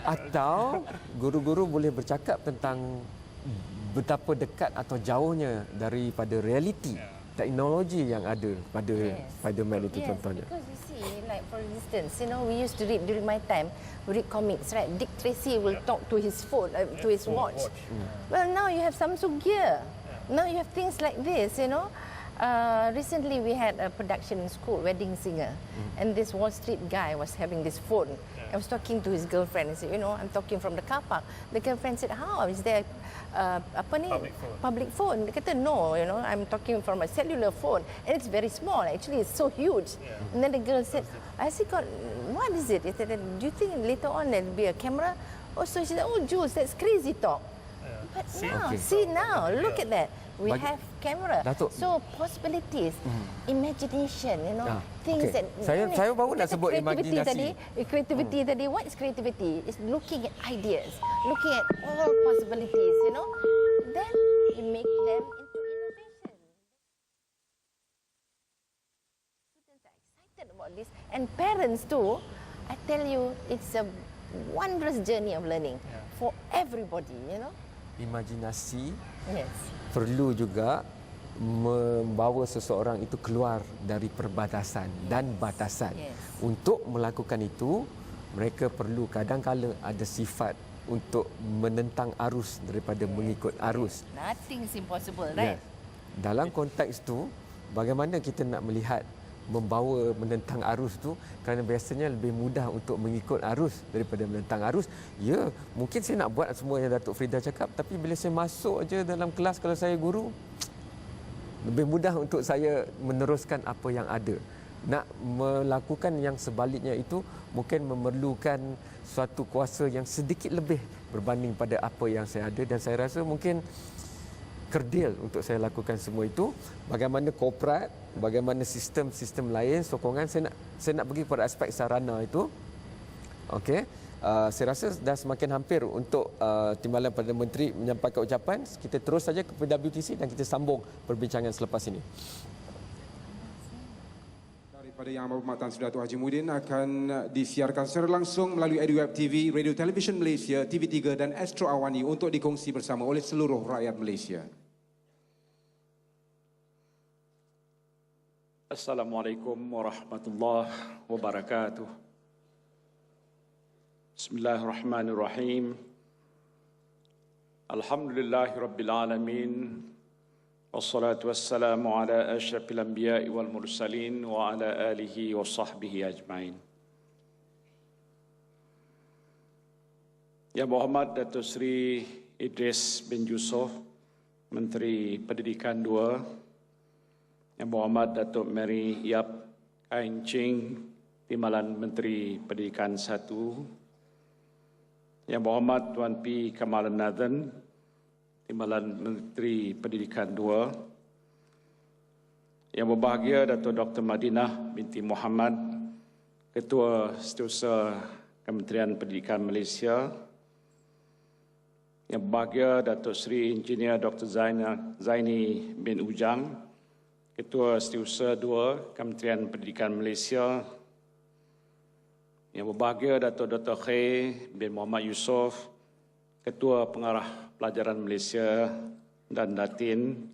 Atau guru-guru boleh bercakap tentang betapa dekat atau jauhnya daripada realiti teknologi yang ada pada Spider-Man itu contohnya. Because you see, like for instance, you know, we used to read during my time, we read comics, right? Dick Tracy will talk to his phone, to his watch. Well, now you have Samsung Gear. Now you have things like this, you know. Recently we had a production in school, Wedding Singer, and this Wall Street guy was having this phone. I was talking to his girlfriend and said, you know, I'm talking from the car park. The girlfriend said, how is there public phone? Dia kata, no, you know, I'm talking from a cellular phone, and it's very small. Actually, it's so huge. And then the girl said, I said, what is it? He said, do you think later on there'll be a camera? Oh, so she said, oh, Jules, that's crazy talk. But now, see now, look at that. We have camera. Datuk. So possibilities, imagination, you know, things that. Saya baru nak sebut imaginasi. Creativity tadi. What is creativity? It's looking at ideas, looking at all possibilities, you know. Then you make them into innovation. Students are excited about this, and parents too. I tell you, it's a wondrous journey of learning for everybody, you know. Imajinasi Yes. perlu juga membawa seseorang itu keluar dari perbatasan dan batasan. Yes. Untuk melakukan itu, mereka perlu kadang-kala ada sifat untuk menentang arus daripada mengikut arus. Nothing is impossible, right? Dalam konteks tu, bagaimana kita nak melihat membawa menentang arus tu, kerana biasanya lebih mudah untuk mengikut arus daripada menentang arus. Ya, mungkin saya nak buat semua yang Datuk Frida cakap, tapi bila saya masuk aja dalam kelas, kalau saya guru, lebih mudah untuk saya meneruskan apa yang ada. Nak melakukan yang sebaliknya itu mungkin memerlukan suatu kuasa yang sedikit lebih berbanding pada apa yang saya ada, dan saya rasa mungkin kerdil untuk saya lakukan semua itu. Bagaimana korporat, bagaimana sistem-sistem lain, sokongan, saya nak pergi kepada aspek sarana itu. Okey, saya rasa dah semakin hampir untuk Timbalan Perdana Menteri menyampaikan ucapan. Kita terus saja ke PWTC dan kita sambung perbincangan selepas ini. Daripada Yang Berhormat Tan Sri Dato' Haji Muhyiddin akan disiarkan secara langsung melalui EduWeb TV, Radio Television Malaysia, TV3 dan Astro Awani untuk dikongsi bersama oleh seluruh rakyat Malaysia. Assalamualaikum warahmatullahi wabarakatuh. Bismillahirrahmanirrahim. Alhamdulillahirabbil alamin. Wassalatu wassalamu ala asyrafil anbiya'i wal mursalin wa ala alihi wa sahbihi ajmain. Yang Berhormat Datuk Seri Idris bin Yusof, Menteri Pendidikan 2, Yang Berhormat Datuk Mary Yap Ain Ching, Timbalan Menteri Pendidikan 1, Yang Berhormat Tuan P. Kamalan Nathan, Timbalan Menteri Pendidikan 2, Yang berbahagia Datuk Dr. Madinah binti Muhammad, Ketua Setiausaha Kementerian Pendidikan Malaysia, Yang berbahagia Datuk Seri Engineer Dr. Zaini bin Ujang, Ketua Setiausaha 2 Kementerian Pendidikan Malaysia, Yang berbahagia Datuk Dr. Khair bin Muhammad Yusof, Ketua Pengarah Pelajaran Malaysia dan Datin.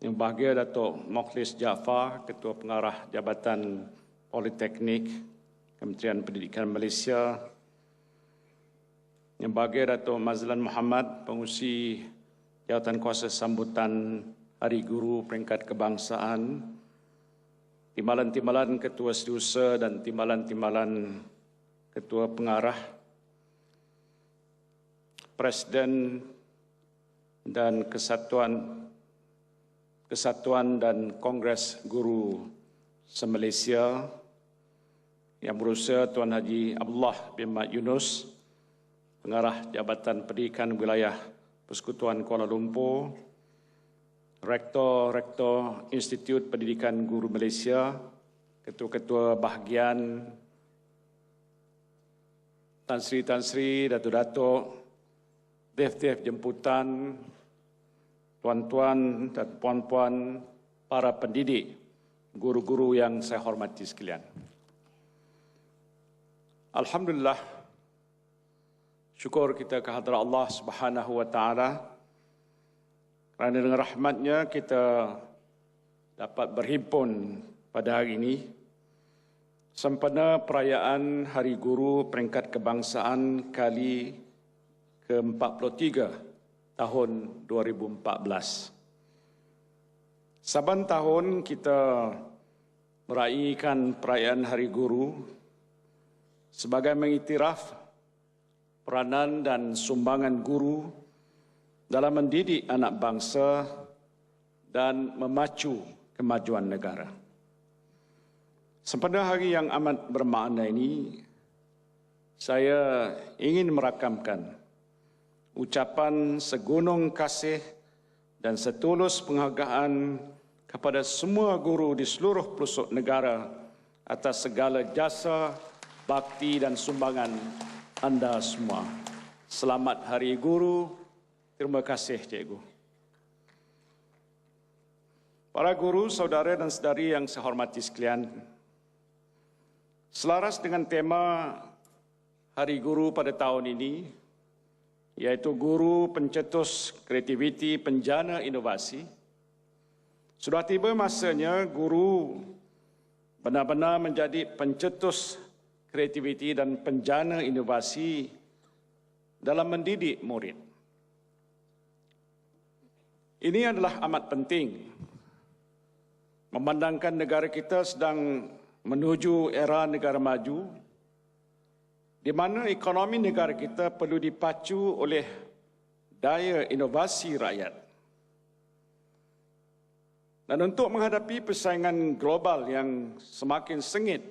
Yang bahagia Datuk Mokhlis Jaafar, Ketua Pengarah Jabatan Politeknik Kementerian Pendidikan Malaysia. Yang bahagia Datuk Mazlan Muhammad, Pengurusi Jawatan Kuasa Sambutan Hari Guru Peringkat Kebangsaan. Timbalan-timbalan Ketua Setiausaha dan timbalan-timbalan Ketua Pengarah. Presiden dan Kesatuan dan Kongres Guru se-Malaysia, Yang Berusaha Tuan Haji Abdullah bin Mat Yunus, Pengarah Jabatan Pendidikan Wilayah Persekutuan Kuala Lumpur, Rektor Institut Pendidikan Guru Malaysia, Ketua-Ketua Bahagian, Tan Sri, Datuk-Datuk, Def jemputan, tuan-tuan dan puan-puan, para pendidik, guru-guru yang saya hormati sekalian. Alhamdulillah, syukur kita kehadrat Allah Subhanahu wa Ta'ala kerana dengan rahmatnya kita dapat berhimpun pada hari ini sempena perayaan Hari Guru Peringkat Kebangsaan kali ke-43 tahun 2014. Saban tahun kita meraihkan perayaan Hari Guru sebagai mengiktiraf peranan dan sumbangan guru dalam mendidik anak bangsa dan memacu kemajuan negara. Sempena hari yang amat bermakna ini, saya ingin merakamkan ucapan segunung kasih dan setulus penghargaan kepada semua guru di seluruh pelosok negara atas segala jasa, bakti dan sumbangan anda semua. Selamat Hari Guru. Terima kasih, Cikgu. Para guru, saudara dan saudari yang saya hormati sekalian, selaras dengan tema Hari Guru pada tahun ini, yaitu Guru Pencetus Kreativiti Penjana Inovasi, sudah tiba masanya guru benar-benar menjadi pencetus kreativiti dan penjana inovasi dalam mendidik murid. Ini adalah amat penting, memandangkan negara kita sedang menuju era negara maju, di mana ekonomi negara kita perlu dipacu oleh daya inovasi rakyat. Dan untuk menghadapi persaingan global yang semakin sengit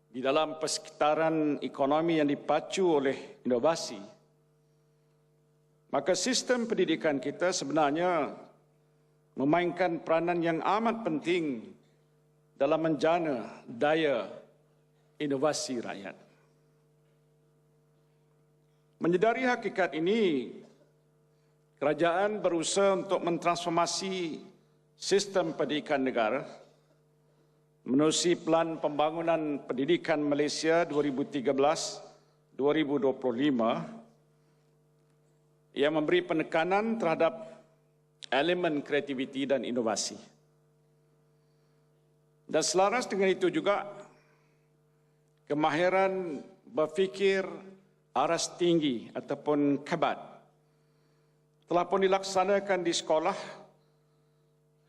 di dalam persekitaran ekonomi yang dipacu oleh inovasi, maka sistem pendidikan kita sebenarnya memainkan peranan yang amat penting dalam menjana daya inovasi rakyat. Menyedari hakikat ini, kerajaan berusaha untuk mentransformasi sistem pendidikan negara menerusi Pelan Pembangunan Pendidikan Malaysia 2013-2025 yang memberi penekanan terhadap elemen kreativiti dan inovasi. Dan selaras dengan itu juga, kemahiran berfikir aras tinggi ataupun kabat telah pun dilaksanakan di sekolah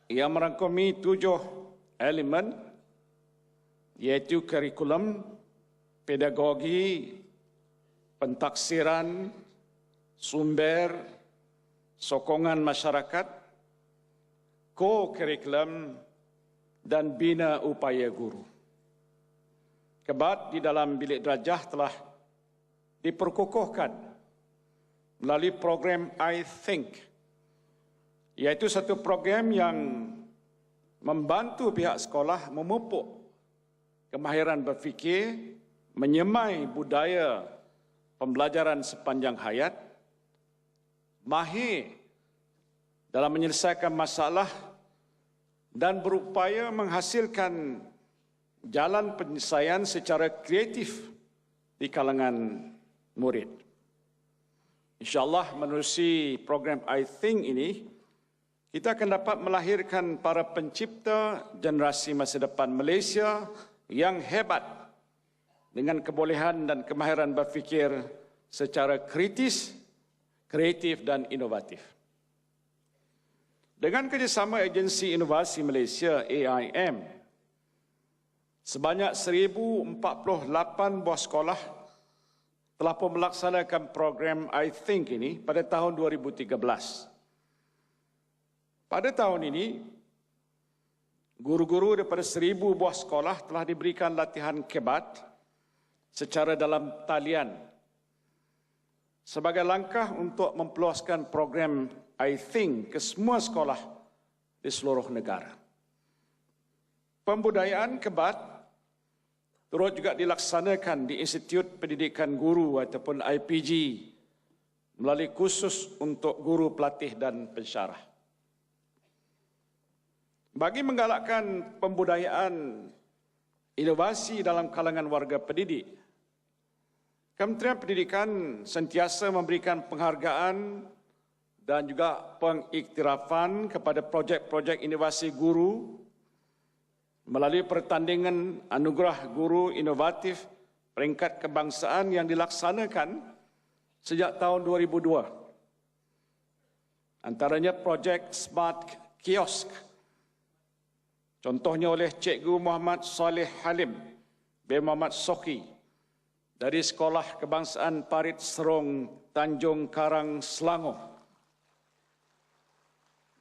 yang merangkumi 7 elemen, iaitu kurikulum, pedagogi, pentaksiran, sumber, sokongan masyarakat, ko-kurikulum, dan bina upaya guru. Kebat di dalam bilik darjah telah diperkukuhkan melalui program I Think, iaitu satu program yang membantu pihak sekolah memupuk kemahiran berfikir, menyemai budaya pembelajaran sepanjang hayat, mahir dalam menyelesaikan masalah dan berupaya menghasilkan jalan penyelesaian secara kreatif di kalangan murid. InsyaAllah menerusi program I Think ini, kita akan dapat melahirkan para pencipta generasi masa depan Malaysia yang hebat dengan kebolehan dan kemahiran berfikir secara kritis, kreatif dan inovatif. Dengan kerjasama Agensi Inovasi Malaysia AIM, sebanyak 1,048 buah sekolah telah pun melaksanakan program I Think ini pada tahun 2013. Pada tahun ini, guru-guru daripada 1,000 buah sekolah telah diberikan latihan kebat secara dalam talian sebagai langkah untuk mempeluaskan program I Think ke semua sekolah di seluruh negara. Pembudayaan kebat turut juga dilaksanakan di Institut Pendidikan Guru ataupun IPG melalui kursus untuk guru pelatih dan pensyarah. Bagi menggalakkan pembudayaan inovasi dalam kalangan warga pendidik, Kementerian Pendidikan sentiasa memberikan penghargaan dan juga pengiktirafan kepada projek-projek inovasi guru melalui pertandingan anugerah guru inovatif peringkat kebangsaan yang dilaksanakan sejak tahun 2002. Antaranya projek Smart Kiosk, contohnya oleh Cikgu Muhammad Saleh Halim bin Muhammad Soki dari Sekolah Kebangsaan Parit Serong, Tanjung Karang, Selangor,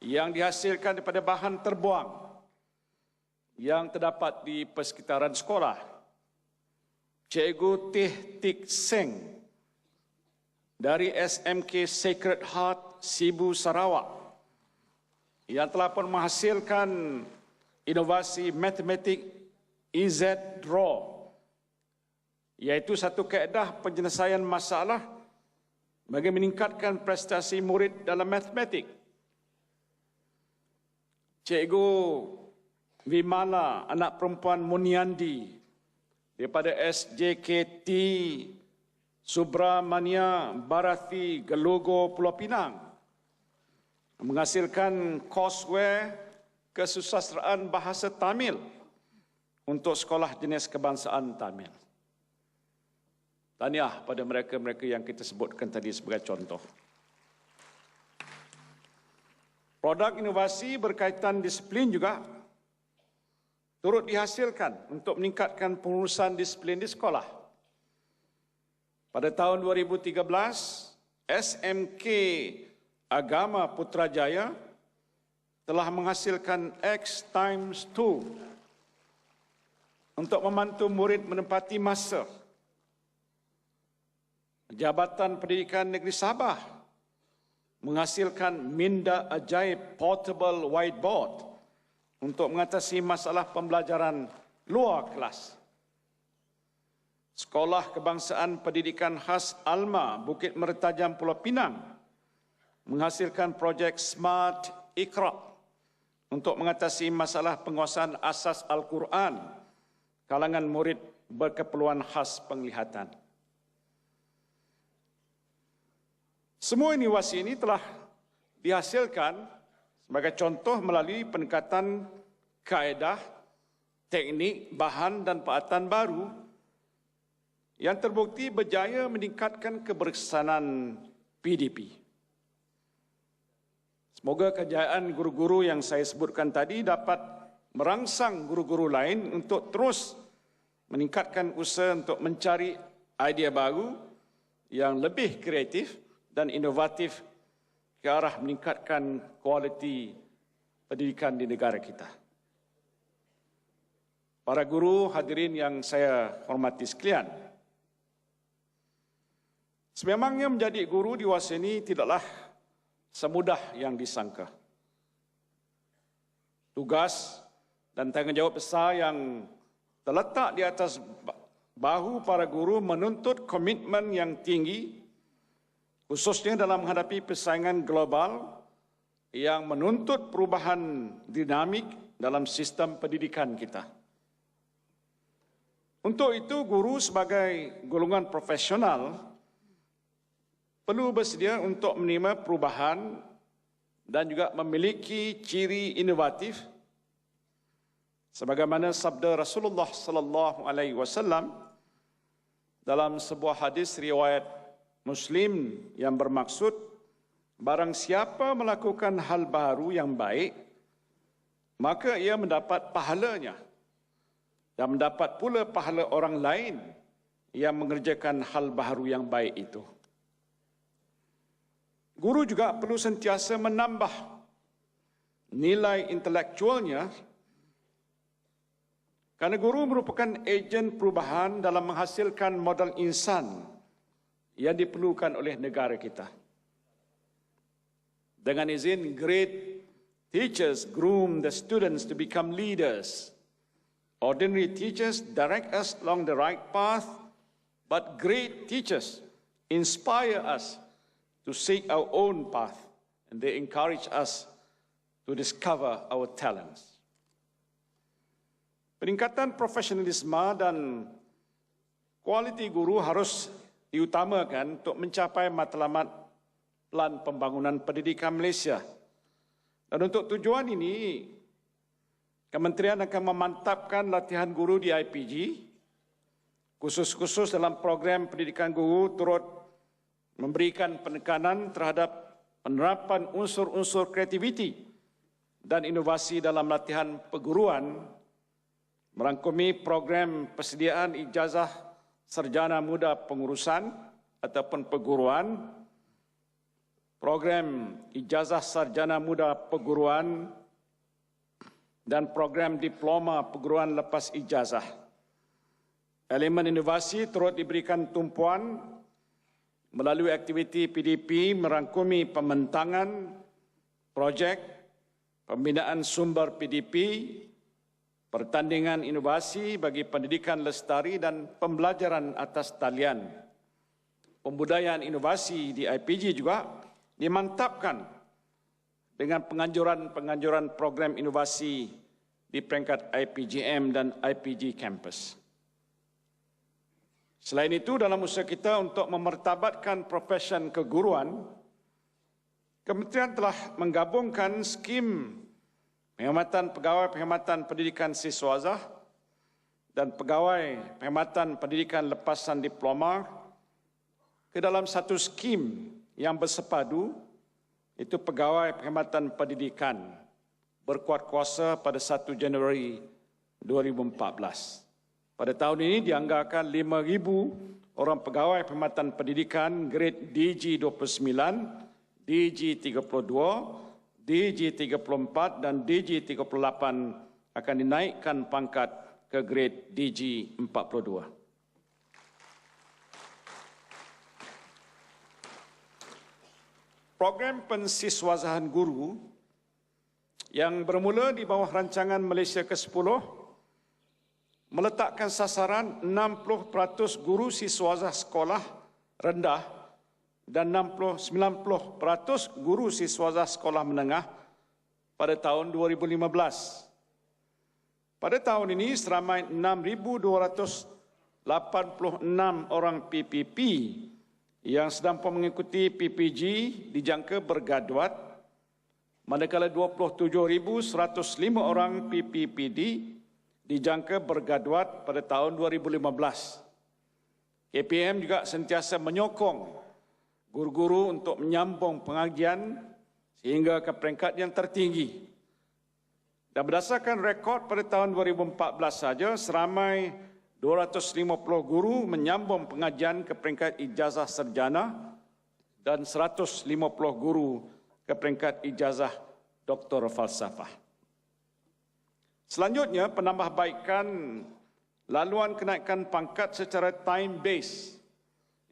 yang dihasilkan daripada bahan terbuang yang terdapat di persekitaran sekolah. Cikgu Teh Tik Seng dari SMK Sacred Heart, Sibu, Sarawak, yang telah pun menghasilkan inovasi matematik EZ Draw, iaitu satu kaedah penyelesaian masalah bagi meningkatkan prestasi murid dalam matematik. Cikgu Vimala, anak perempuan Muniandi daripada SJKT Subramania Bharati, Gelogo, Pulau Pinang, menghasilkan courseware kesusastraan bahasa Tamil untuk sekolah jenis kebangsaan Tamil. Tahniah pada mereka-mereka yang kita sebutkan tadi sebagai contoh. Produk inovasi berkaitan disiplin juga turut dihasilkan untuk meningkatkan pengurusan disiplin di sekolah. Pada tahun 2013, SMK Agama Putrajaya telah menghasilkan X×2 untuk membantu murid menempati masa. Jabatan Pendidikan Negeri Sabah menghasilkan Minda Ajaib Portable Whiteboard untuk mengatasi masalah pembelajaran luar kelas. Sekolah Kebangsaan Pendidikan Khas Alma, Bukit Mertajam, Pulau Pinang menghasilkan projek Smart Iqra untuk mengatasi masalah penguasaan asas Al-Quran kalangan murid berkeperluan khas penglihatan. Semua inovasi ini telah dihasilkan sebagai contoh melalui pendekatan kaedah, teknik, bahan dan peralatan baru yang terbukti berjaya meningkatkan keberkesanan PDP. Semoga kejayaan guru-guru yang saya sebutkan tadi dapat merangsang guru-guru lain untuk terus meningkatkan usaha untuk mencari idea baru yang lebih kreatif dan inovatif ke arah meningkatkan kualiti pendidikan di negara kita. Para guru hadirin yang saya hormati sekalian, sememangnya menjadi guru di masa ini tidaklah semudah yang disangka. Tugas dan tanggungjawab besar yang terletak di atas bahu para guru menuntut komitmen yang tinggi, khususnya dalam menghadapi persaingan global yang menuntut perubahan dinamik dalam sistem pendidikan kita. Untuk itu, guru sebagai golongan profesional perlu bersedia untuk menerima perubahan dan juga memiliki ciri inovatif sebagaimana sabda Rasulullah sallallahu alaihi wasallam dalam sebuah hadis riwayat Muslim yang bermaksud barang siapa melakukan hal baru yang baik maka ia mendapat pahalanya dan mendapat pula pahala orang lain yang mengerjakan hal baru yang baik itu. Guru juga perlu sentiasa menambah nilai intelektualnya kerana guru merupakan ejen perubahan dalam menghasilkan modal insan yang diperlukan oleh negara kita. Dengan izin, great teachers groom the students to become leaders. Ordinary teachers direct us along the right path, but great teachers inspire us to seek our own path, and they encourage us to discover our talents. Peningkatan profesionalisme dan kualiti guru harus diutamakan untuk mencapai matlamat Plan Pembangunan Pendidikan Malaysia. Dan untuk tujuan ini, Kementerian akan memantapkan latihan guru di IPG, khusus-khusus dalam program pendidikan guru turut memberikan penekanan terhadap penerapan unsur-unsur kreativiti dan inovasi dalam latihan perguruan, merangkumi program persediaan ijazah sarjana muda pengurusan ataupun perguruan, program ijazah sarjana muda perguruan, dan program diploma perguruan lepas ijazah. Elemen inovasi turut diberikan tumpuan melalui aktiviti PDP merangkumi pembentangan projek, pembinaan sumber PDP, pertandingan inovasi bagi pendidikan lestari dan pembelajaran atas talian. Pembudayaan inovasi di IPG juga dimantapkan dengan penganjuran program inovasi di peringkat IPGM dan IPG Campus. Selain itu, dalam usaha kita untuk memertabatkan profesion keguruan, Kementerian telah menggabungkan skim penghematan pegawai penghematan pendidikan siswazah dan pegawai penghematan pendidikan lepasan diploma ke dalam satu skim yang bersepadu, itu pegawai penghematan pendidikan berkuat kuasa pada 1 Januari 2014. Pada tahun ini dianggarkan 5,000 orang pegawai penghematan pendidikan grade DG29, DG32, DG34 dan DG38 akan dinaikkan pangkat ke grade DG42. Program pensiswazahan guru yang bermula di bawah rancangan Malaysia ke-10 meletakkan sasaran 60% guru siswazah sekolah rendah dan 90% guru siswazah sekolah menengah pada tahun 2015. Pada tahun ini seramai 6,286 orang PPP yang sedang mengikuti PPG dijangka bergraduat, manakala 27,105 orang PPPD dijangka bergraduat pada tahun 2015. KPM juga sentiasa menyokong guru-guru untuk menyambung pengajian sehingga ke peringkat yang tertinggi. Dan berdasarkan rekod pada tahun 2014 saja, seramai 250 guru menyambung pengajian ke peringkat ijazah sarjana dan 150 guru ke peringkat ijazah doktor falsafah. Selanjutnya, penambahbaikan laluan kenaikan pangkat secara time base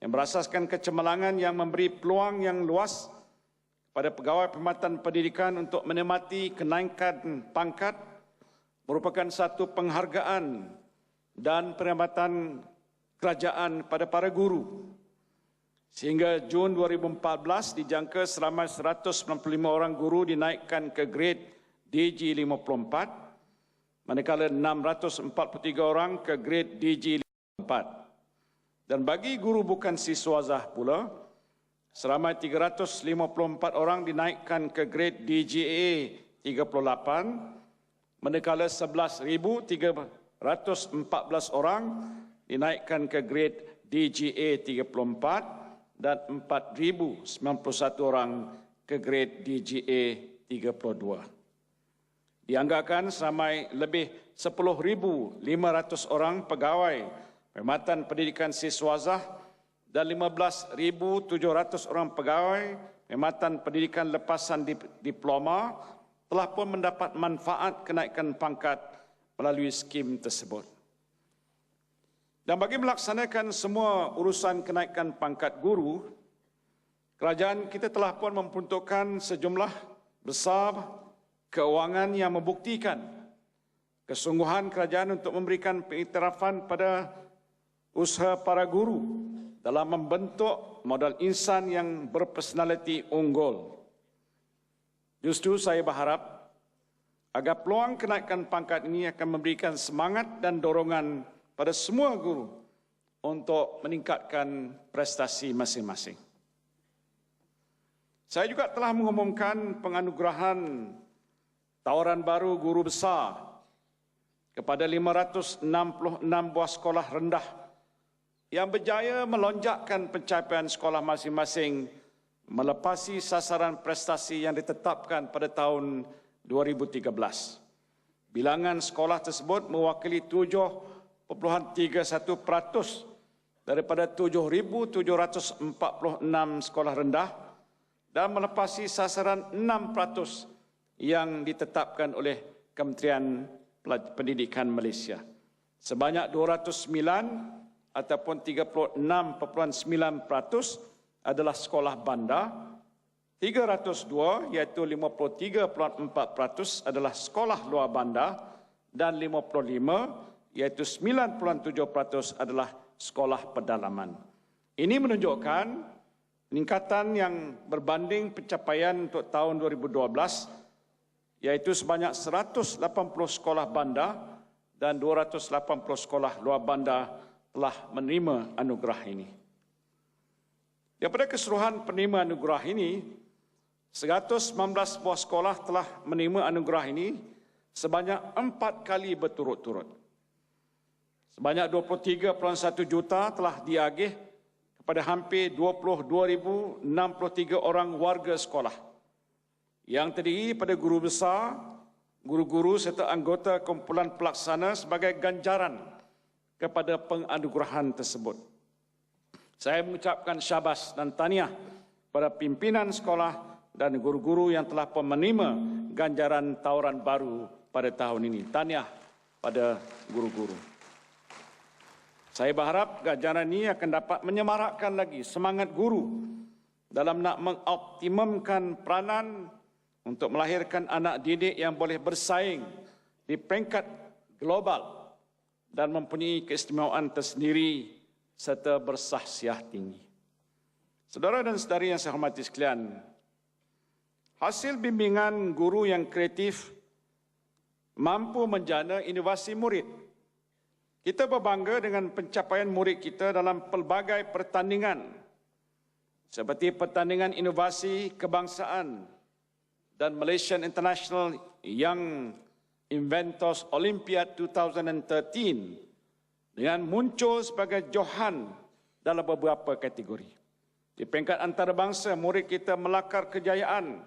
yang berasaskan kecemerlangan yang memberi peluang yang luas pada pegawai penghematan pendidikan untuk menikmati kenaikan pangkat merupakan satu penghargaan dan penghormatan kerajaan pada para guru. Sehingga Jun 2014 dijangka seramai 195 orang guru dinaikkan ke grade DG54, manakala 643 orang ke grade DG54. Dan bagi guru bukan siswazah pula, Seramai 354 orang dinaikkan ke grade DGA 38, manakala 11,314 orang dinaikkan ke grade DGA 34 dan 4,091 orang ke grade DGA 32. Dianggarkan seramai lebih 10,500 orang pegawai Perkhidmatan Pendidikan Siswazah dan 15,700 orang pegawai Perkhidmatan Pendidikan Lepasan Diploma telah pun mendapat manfaat kenaikan pangkat melalui skim tersebut. Dan bagi melaksanakan semua urusan kenaikan pangkat guru, kerajaan kita telah pun memperuntukkan sejumlah besar keuangan yang membuktikan kesungguhan kerajaan untuk memberikan pengiktirafan pada usaha para guru dalam membentuk modal insan yang berpersonaliti unggul. Justru saya berharap agar peluang kenaikan pangkat ini akan memberikan semangat dan dorongan pada semua guru untuk meningkatkan prestasi masing-masing. Saya juga telah mengumumkan penganugerahan tawaran baru guru besar kepada 566 buah sekolah rendah yang berjaya melonjakkan pencapaian sekolah masing-masing melepasi sasaran prestasi yang ditetapkan pada tahun 2013. Bilangan sekolah tersebut mewakili 7.31% daripada 7,746 sekolah rendah dan melepasi sasaran 6% yang ditetapkan oleh Kementerian Pendidikan Malaysia. Sebanyak 209 ataupun 36.9% adalah sekolah bandar, 302 iaitu 53.4% adalah sekolah luar bandar dan 55 iaitu 9.7% adalah sekolah pedalaman. Ini menunjukkan peningkatan yang berbanding pencapaian untuk tahun 2012 iaitu sebanyak 180 sekolah bandar dan 280 sekolah luar bandar telah menerima anugerah ini. Daripada keseluruhan penerima anugerah ini, 119 buah sekolah telah menerima anugerah ini sebanyak 4 kali berturut-turut. Sebanyak 23.1 juta telah diagih kepada hampir 22,063 orang warga sekolah yang terdiri pada guru besar, guru-guru serta anggota kumpulan pelaksana sebagai ganjaran kepada penganugerahan tersebut. Saya mengucapkan syabas dan tahniah pada pimpinan sekolah dan guru-guru yang telah menerima ganjaran tawaran baru pada tahun ini. Tahniah pada guru-guru. Saya berharap ganjaran ini akan dapat menyemarakkan lagi semangat guru dalam nak mengoptimumkan peranan untuk melahirkan anak didik yang boleh bersaing di peringkat global dan mempunyai keistimewaan tersendiri serta bersahsiah tinggi. Saudara dan saudari yang saya hormati sekalian, hasil bimbingan guru yang kreatif mampu menjana inovasi murid. Kita berbangga dengan pencapaian murid kita dalam pelbagai pertandingan seperti pertandingan inovasi kebangsaan dan Malaysian International Young Inventors Olympiad 2013 dengan muncul sebagai Johan dalam beberapa kategori. Di peringkat antarabangsa, murid kita melakar kejayaan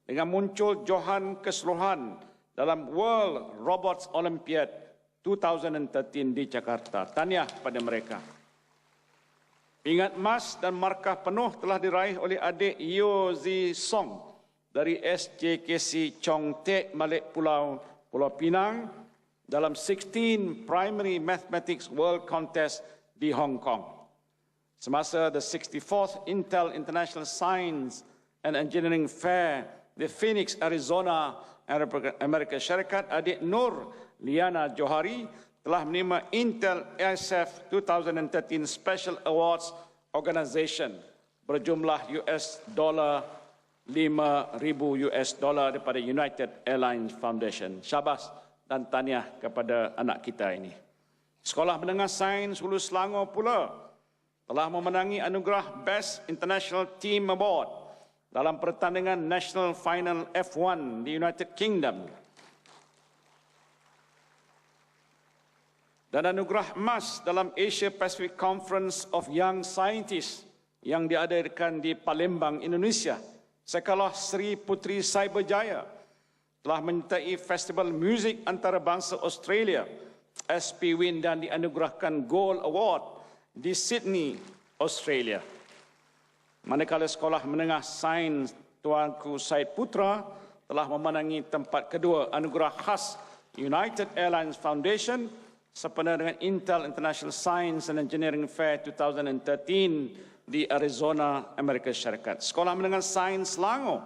dengan muncul Johan keseluruhan dalam World Robots Olympiad 2013 di Jakarta. Tahniah kepada mereka. Pingat emas dan markah penuh telah diraih oleh adik Yeo Zi Song dari SJKC Chong Tek, Malik Pulau Pinang dalam 16 Primary Mathematics World Contest di Hong Kong. Semasa the 64th Intel International Science and Engineering Fair di Phoenix, Arizona, Amerika Syarikat, adik Nur Liana Johari telah menerima Intel ISF 2013 Special Awards Organization berjumlah $5,000 daripada United Airlines Foundation. Syabas dan tahniah kepada anak kita ini. Sekolah Menengah Sains Hulu Selangor pula telah memenangi anugerah Best International Team Award dalam pertandingan National Final F1 di United Kingdom dan anugerah emas dalam Asia Pacific Conference of Young Scientists yang diadakan di Palembang, Indonesia. Sekolah Sri Putri Cyberjaya telah menyertai Festival Muzik Antarabangsa Australia SPWIN dan dianugerahkan Gold Award di Sydney, Australia. Manakala Sekolah Menengah Sains Tuanku Syed Putra telah memenangi tempat kedua anugerah khas United Airlines Foundation sempena dengan Intel International Science and Engineering Fair 2013 di Arizona, Amerika Syarikat. Sekolah Menengah Sains Selangor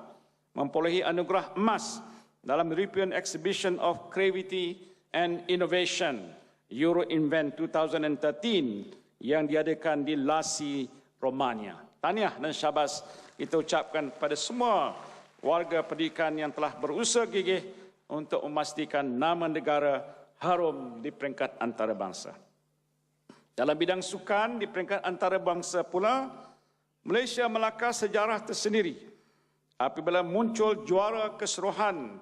memperolehi anugerah emas dalam European Exhibition of Creativity and Innovation EuroInvent 2013 yang diadakan di Lasi, Romania. Tahniah dan syabas kita ucapkan pada semua warga pendidikan yang telah berusaha gigih untuk memastikan nama negara harum di peringkat antarabangsa. Dalam bidang sukan di peringkat antarabangsa pula, Malaysia melakar sejarah tersendiri apabila muncul juara keseluruhan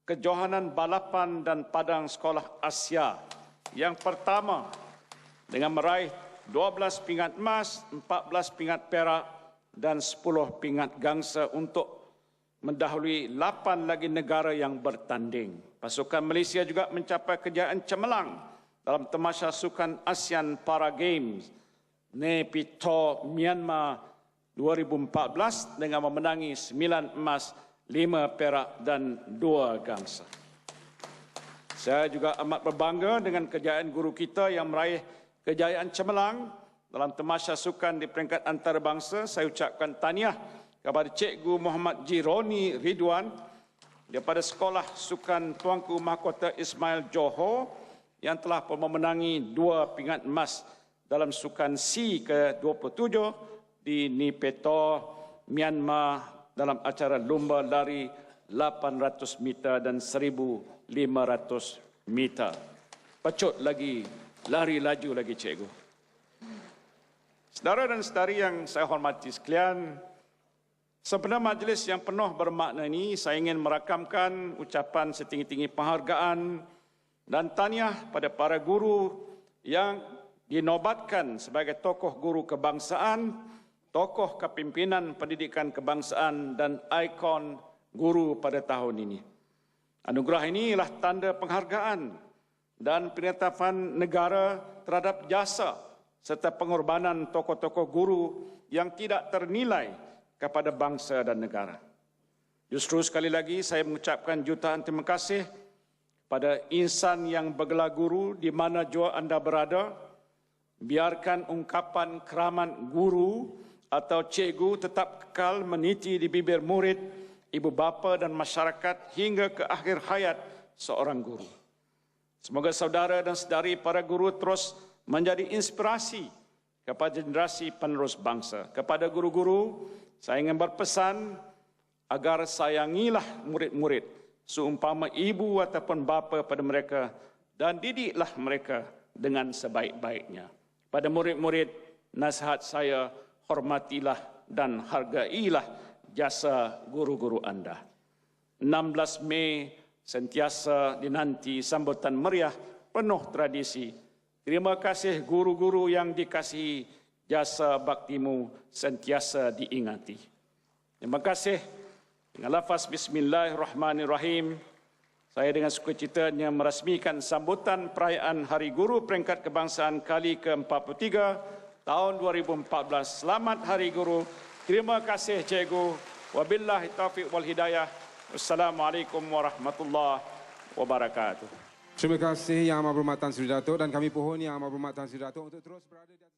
kejohanan balapan dan padang sekolah Asia yang pertama dengan meraih 12 pingat emas, 14 pingat perak dan 10 pingat gangsa untuk mendahului 8 lagi negara yang bertanding. Pasukan Malaysia juga mencapai kejayaan cemerlang dalam tamasya sukan ASEAN Para Games Naypyidaw, Myanmar 2014 dengan memenangi 9 emas, 5 perak dan 2 gangsa. Saya juga amat berbangga dengan kejayaan guru kita yang meraih kejayaan cemerlang dalam tamasya sukan di peringkat antarabangsa. Saya ucapkan tahniah kepada Cikgu Muhammad Jironi Ridwan daripada Sekolah Sukan Tuanku Mahkota Ismail Johor yang telah memenangi 2 pingat emas dalam sukan C ke-27 di Naypyidaw, Myanmar dalam acara lomba lari 800 meter dan 1,500 meter. Pecut lagi, lari laju lagi cikgu. Saudara dan saudari yang saya hormati sekalian, sempena majlis yang penuh bermakna ini, saya ingin merakamkan ucapan setinggi-tinggi penghargaan dan tahniah pada para guru yang dinobatkan sebagai tokoh guru kebangsaan, tokoh kepimpinan pendidikan kebangsaan dan ikon guru pada tahun ini. Anugerah ini ialah tanda penghargaan dan pengetahuan negara terhadap jasa serta pengorbanan tokoh-tokoh guru yang tidak ternilai kepada bangsa dan negara. Justru sekali lagi saya mengucapkan jutaan terima kasih pada insan yang bergelar guru di mana jua anda berada. Biarkan ungkapan keramat guru atau cikgu tetap kekal meniti di bibir murid, ibu bapa dan masyarakat hingga ke akhir hayat seorang guru. Semoga saudara dan saudari para guru terus menjadi inspirasi kepada generasi penerus bangsa. Kepada guru-guru, saya ingin berpesan agar sayangilah murid-murid seumpama ibu ataupun bapa pada mereka dan didiklah mereka dengan sebaik-baiknya. Pada murid-murid, nasihat saya, hormatilah dan hargailah jasa guru-guru anda. 16 Mei sentiasa dinanti sambutan meriah penuh tradisi. Terima kasih guru-guru yang dikasihi, jasa baktimu sentiasa diingati. Terima kasih. Dengan lafaz Bismillahirrahmanirrahim, saya dengan sukacitanya merasmikan sambutan perayaan Hari Guru Peringkat Kebangsaan kali ke-43 tahun 2014. Selamat Hari Guru. Terima kasih cikgu. Wabillahi taufiq wal hidayah. Wassalamualaikum warahmatullahi wabarakatuh. Terima kasih Yang Amat Berhormat Tan Sri Datuk dan kami pohon Yang Amat Berhormat Tan Sri Datuk untuk terus berada di atas